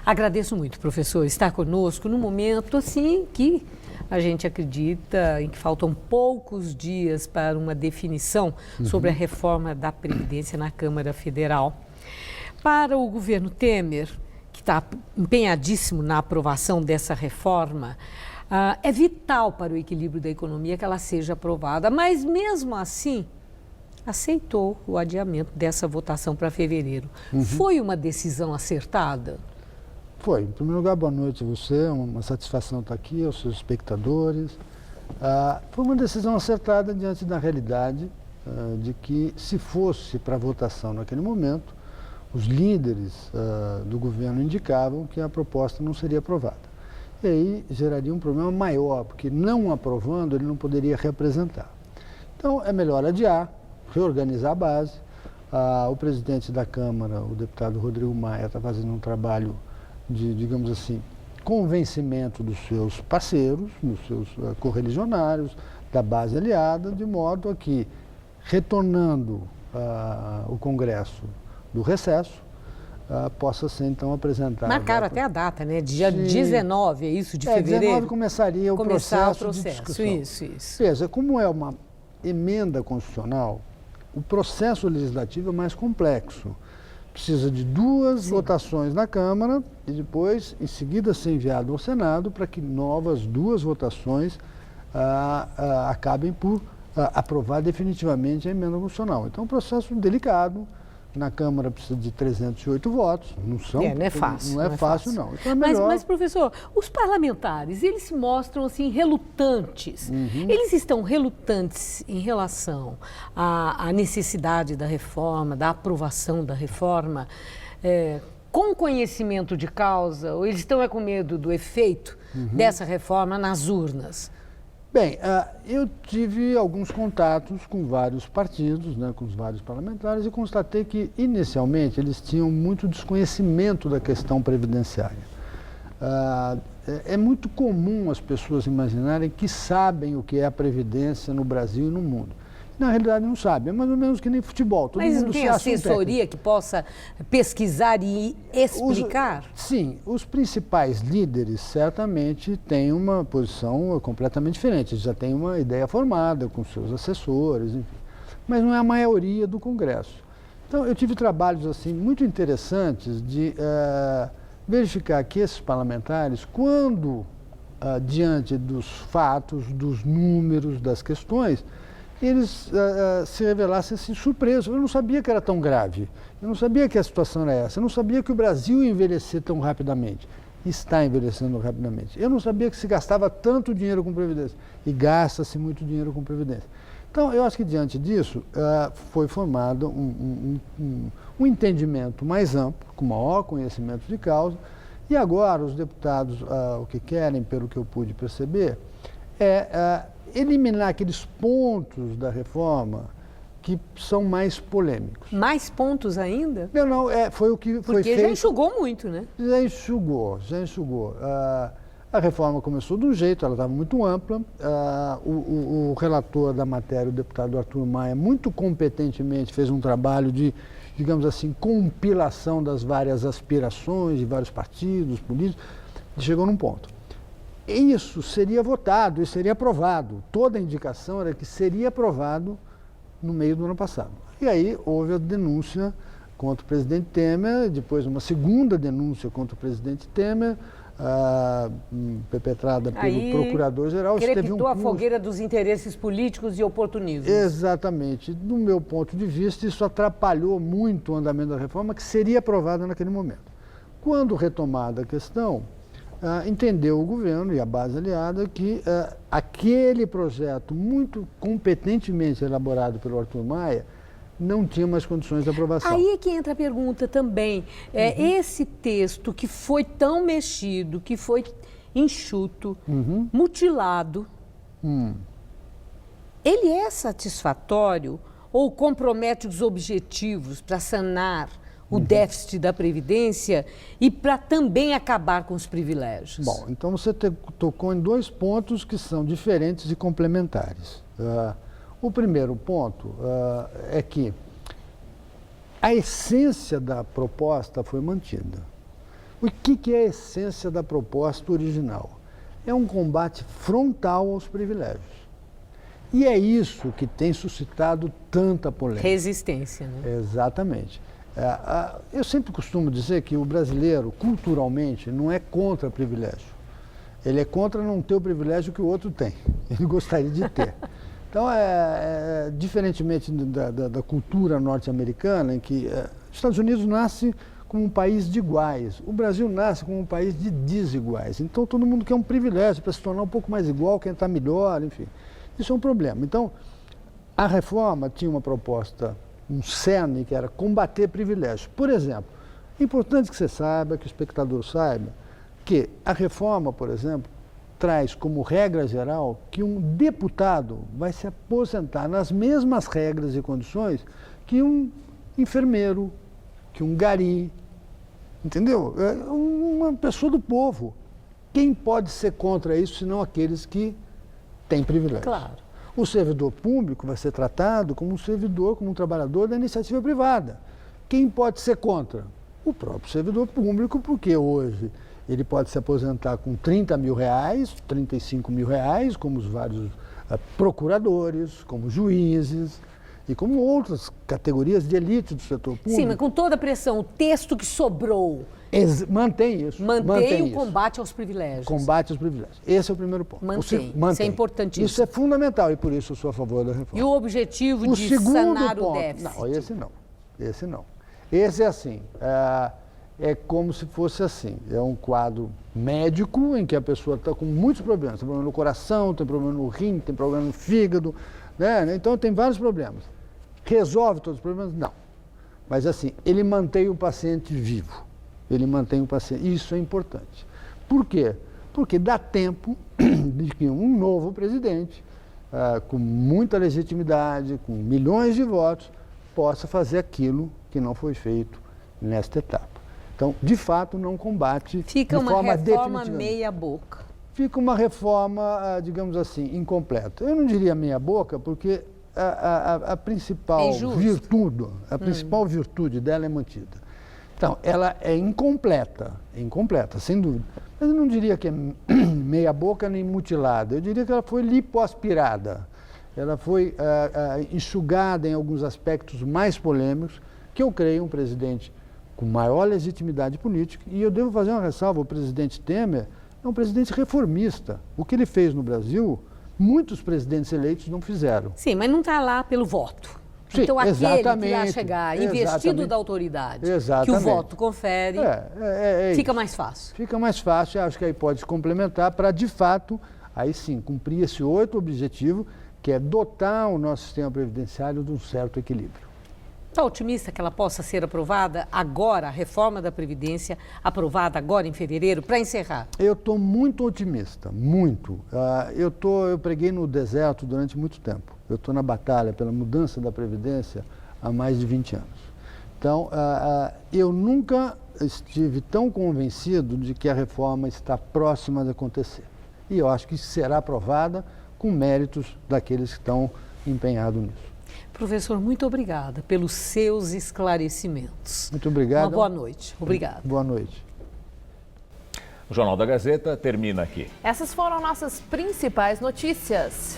[SPEAKER 27] Agradeço muito, professor, estar conosco num momento assim que a gente acredita em que faltam poucos dias para uma definição sobre a reforma da Previdência na Câmara Federal. Para o governo Temer, que está empenhadíssimo na aprovação dessa reforma, é vital para o equilíbrio da economia que ela seja aprovada, mas mesmo assim aceitou o adiamento dessa votação para fevereiro. Foi uma decisão acertada?
[SPEAKER 4] Foi. Em primeiro lugar, boa noite a você, uma satisfação estar aqui, aos seus espectadores. Foi uma decisão acertada diante da realidade de que, se fosse para votação naquele momento, os líderes do governo indicavam que a proposta não seria aprovada. E aí geraria um problema maior, porque não aprovando ele não poderia representar. Então é melhor adiar, reorganizar a base. O presidente da Câmara, o deputado Rodrigo Maia, está fazendo um trabalho de, digamos assim, convencimento dos seus parceiros, dos seus correligionários, da base aliada, de modo a que, retornando o Congresso do recesso, possa ser então apresentado.
[SPEAKER 27] Marcaram até a data, né? Dia 19, é isso, de fevereiro?
[SPEAKER 4] 19 começaria o processo de discussão.
[SPEAKER 27] Isso.
[SPEAKER 4] Veja, como é uma emenda constitucional, o processo legislativo é mais complexo. Precisa de 2 votações na Câmara e depois, em seguida, ser enviado ao Senado para que novas 2 votações acabem por aprovar definitivamente a emenda constitucional. Então, é um processo delicado. Na Câmara precisa de 308 votos, não é fácil. Não é fácil, não. Então é melhor...
[SPEAKER 27] mas, professor, os parlamentares, eles se mostram assim relutantes. Eles estão relutantes em relação à necessidade da reforma, da aprovação da reforma, com conhecimento de causa, ou eles estão com medo do efeito dessa reforma nas urnas?
[SPEAKER 4] Bem, eu tive alguns contatos com vários partidos, né, com os vários parlamentares, e constatei que, inicialmente, eles tinham muito desconhecimento da questão previdenciária. É muito comum as pessoas imaginarem que sabem o que é a Previdência no Brasil e no mundo. Na realidade, não sabem, é mais ou menos que nem futebol. Todo
[SPEAKER 27] Mas
[SPEAKER 4] mundo
[SPEAKER 27] não tem assessoria que possa pesquisar e explicar?
[SPEAKER 4] Sim, os principais líderes certamente têm uma posição completamente diferente. Eles já têm uma ideia formada com seus assessores, enfim. Mas não é a maioria do Congresso. Então, eu tive trabalhos assim muito interessantes de verificar que esses parlamentares, quando diante dos fatos, dos números, das questões, eles se revelassem assim, surpresos. Eu não sabia que era tão grave, eu não sabia que a situação era essa, eu não sabia que o Brasil ia envelhecer tão rapidamente. Está envelhecendo rapidamente. Eu não sabia que se gastava tanto dinheiro com Previdência, e gasta-se muito dinheiro com Previdência. Então, eu acho que diante disso foi formado um entendimento mais amplo, com maior conhecimento de causa, e agora os deputados o que querem, pelo que eu pude perceber, é eliminar aqueles pontos da reforma que são mais polêmicos.
[SPEAKER 27] Mais pontos ainda?
[SPEAKER 4] Não, foi o que foi feito.
[SPEAKER 27] Porque já enxugou muito, né?
[SPEAKER 4] Já enxugou. A reforma começou de um jeito, ela estava muito ampla. O relator da matéria, o deputado Arthur Maia, muito competentemente fez um trabalho de, digamos assim, compilação das várias aspirações de vários partidos políticos, e chegou num ponto. Isso seria votado e seria aprovado. Toda a indicação era que seria aprovado no meio do ano passado. E aí houve a denúncia contra o presidente Temer, depois uma segunda denúncia contra o presidente Temer, perpetrada pelo procurador-geral.
[SPEAKER 27] Crepitou a fogueira dos interesses políticos e oportunismos.
[SPEAKER 4] Exatamente. Do meu ponto de vista, isso atrapalhou muito o andamento da reforma, que seria aprovada naquele momento. Quando retomada a questão, entendeu o governo e a base aliada que aquele projeto muito competentemente elaborado pelo Arthur Maia não tinha mais condições de aprovação.
[SPEAKER 27] Aí é que entra a pergunta também. Esse texto que foi tão mexido, que foi enxuto, mutilado, ele é satisfatório ou compromete os objetivos para sanar o déficit da Previdência e para também acabar com os privilégios?
[SPEAKER 4] Bom, então você tocou em 2 pontos que são diferentes e complementares. O primeiro ponto é que a essência da proposta foi mantida. O que é a essência da proposta original? É um combate frontal aos privilégios. E é isso que tem suscitado tanta polêmica.
[SPEAKER 27] Resistência, né?
[SPEAKER 4] Exatamente. Eu sempre costumo dizer que o brasileiro, culturalmente, não é contra privilégio. Ele é contra não ter o privilégio que o outro tem. Ele gostaria de ter. Então, diferentemente da cultura norte-americana, em que os Estados Unidos nasce como um país de iguais. O Brasil nasce como um país de desiguais. Então, todo mundo quer um privilégio para se tornar um pouco mais igual, quem está melhor, enfim. Isso é um problema. Então, a reforma tinha uma proposta, um cerne, que era combater privilégios. Por exemplo, é importante que você saiba, que o espectador saiba, que a reforma, por exemplo, traz como regra geral que um deputado vai se aposentar nas mesmas regras e condições que um enfermeiro, que um gari, entendeu? É uma pessoa do povo. Quem pode ser contra isso, senão aqueles que têm privilégios?
[SPEAKER 27] Claro.
[SPEAKER 4] O servidor público vai ser tratado como um servidor, como um trabalhador da iniciativa privada. Quem pode ser contra? O próprio servidor público, porque hoje ele pode se aposentar com 30 mil reais, 35 mil reais, como os vários procuradores, como juízes e como outras categorias de elite do setor público.
[SPEAKER 27] Sim, mas com toda a pressão, o texto que sobrou...
[SPEAKER 4] Mantém isso.
[SPEAKER 27] Mantém o combate aos privilégios.
[SPEAKER 4] Combate aos privilégios. Esse é o primeiro ponto.
[SPEAKER 27] Mantém. Isso é importantíssimo.
[SPEAKER 4] Isso é fundamental e por isso eu sou a favor da reforma.
[SPEAKER 27] E o objetivo de sanar o déficit?
[SPEAKER 4] Não, esse não. Esse não. Esse é assim, é como se fosse assim, é um quadro médico em que a pessoa está com muitos problemas, tem problema no coração, tem problema no rim, tem problema no fígado, né? Então tem vários problemas. Resolve todos os problemas? Não. Mas assim, ele mantém o paciente vivo, ele mantém o paciente, isso é importante. Por quê? Porque dá tempo de que um novo presidente, com muita legitimidade, com milhões de votos, possa fazer aquilo que não foi feito nesta etapa. Então, de fato, não combate
[SPEAKER 27] Fica
[SPEAKER 4] de forma definitiva.
[SPEAKER 27] Fica uma reforma meia boca.
[SPEAKER 4] Fica uma reforma, digamos assim, incompleta. Eu não diria meia boca, porque a principal virtude dela é mantida. Então, ela é incompleta, sem dúvida. Mas eu não diria que é meia boca nem mutilada, eu diria que ela foi lipoaspirada. Ela foi enxugada em alguns aspectos mais polêmicos, que eu creio um presidente com maior legitimidade política. E eu devo fazer uma ressalva, o presidente Temer é um presidente reformista. O que ele fez no Brasil, muitos presidentes eleitos não fizeram.
[SPEAKER 27] Sim, mas não está lá pelo voto.
[SPEAKER 4] Sim,
[SPEAKER 27] então, aquele
[SPEAKER 4] exatamente,
[SPEAKER 27] que lá chegar investido da autoridade, que o voto confere, fica mais fácil.
[SPEAKER 4] Fica mais fácil, acho que aí pode se complementar para, de fato, aí sim, cumprir esse outro objetivo, que é dotar o nosso sistema previdenciário de um certo equilíbrio.
[SPEAKER 27] Está otimista que ela possa ser aprovada agora, a reforma da Previdência, aprovada agora em fevereiro, para encerrar?
[SPEAKER 4] Eu estou muito otimista, muito. Eu preguei no deserto durante muito tempo. Eu estou na batalha pela mudança da Previdência há mais de 20 anos. Então, eu nunca estive tão convencido de que a reforma está próxima de acontecer. E eu acho que será aprovada com méritos daqueles que estão empenhados nisso.
[SPEAKER 27] Professor, muito obrigada pelos seus esclarecimentos.
[SPEAKER 4] Muito obrigado.
[SPEAKER 27] Uma boa noite. Obrigado.
[SPEAKER 4] Boa noite.
[SPEAKER 1] O Jornal da Gazeta termina aqui.
[SPEAKER 2] Essas foram nossas principais notícias.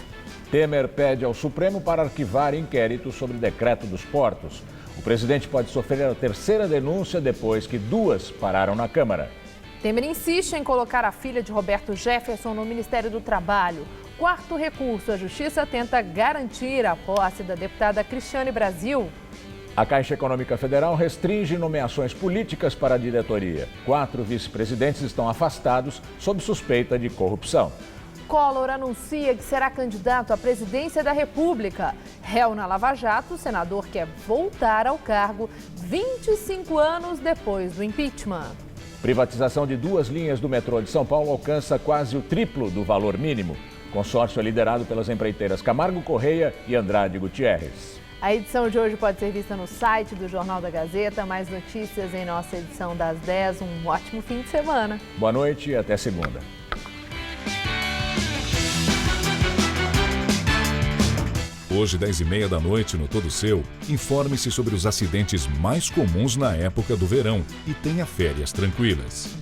[SPEAKER 1] Temer pede ao Supremo para arquivar inquérito sobre decreto dos portos. O presidente pode sofrer a terceira denúncia depois que 2 pararam na Câmara.
[SPEAKER 2] Temer insiste em colocar a filha de Roberto Jefferson no Ministério do Trabalho. 4º recurso, a Justiça tenta garantir a posse da deputada Cristiane Brasil.
[SPEAKER 1] A Caixa Econômica Federal restringe nomeações políticas para a diretoria. 4 vice-presidentes estão afastados sob suspeita de corrupção.
[SPEAKER 2] Collor anuncia que será candidato à presidência da República. Réu na Lava Jato, o senador quer voltar ao cargo 25 anos depois do impeachment.
[SPEAKER 1] Privatização de 2 linhas do metrô de São Paulo alcança quase o triplo do valor mínimo. O consórcio é liderado pelas empreiteiras Camargo Correia e Andrade Gutierrez.
[SPEAKER 2] A edição de hoje pode ser vista no site do Jornal da Gazeta. Mais notícias em nossa edição das 10. Um ótimo fim de semana.
[SPEAKER 1] Boa noite e até segunda.
[SPEAKER 6] Hoje, 10h30 da noite, no Todo Seu, informe-se sobre os acidentes mais comuns na época do verão e tenha férias tranquilas.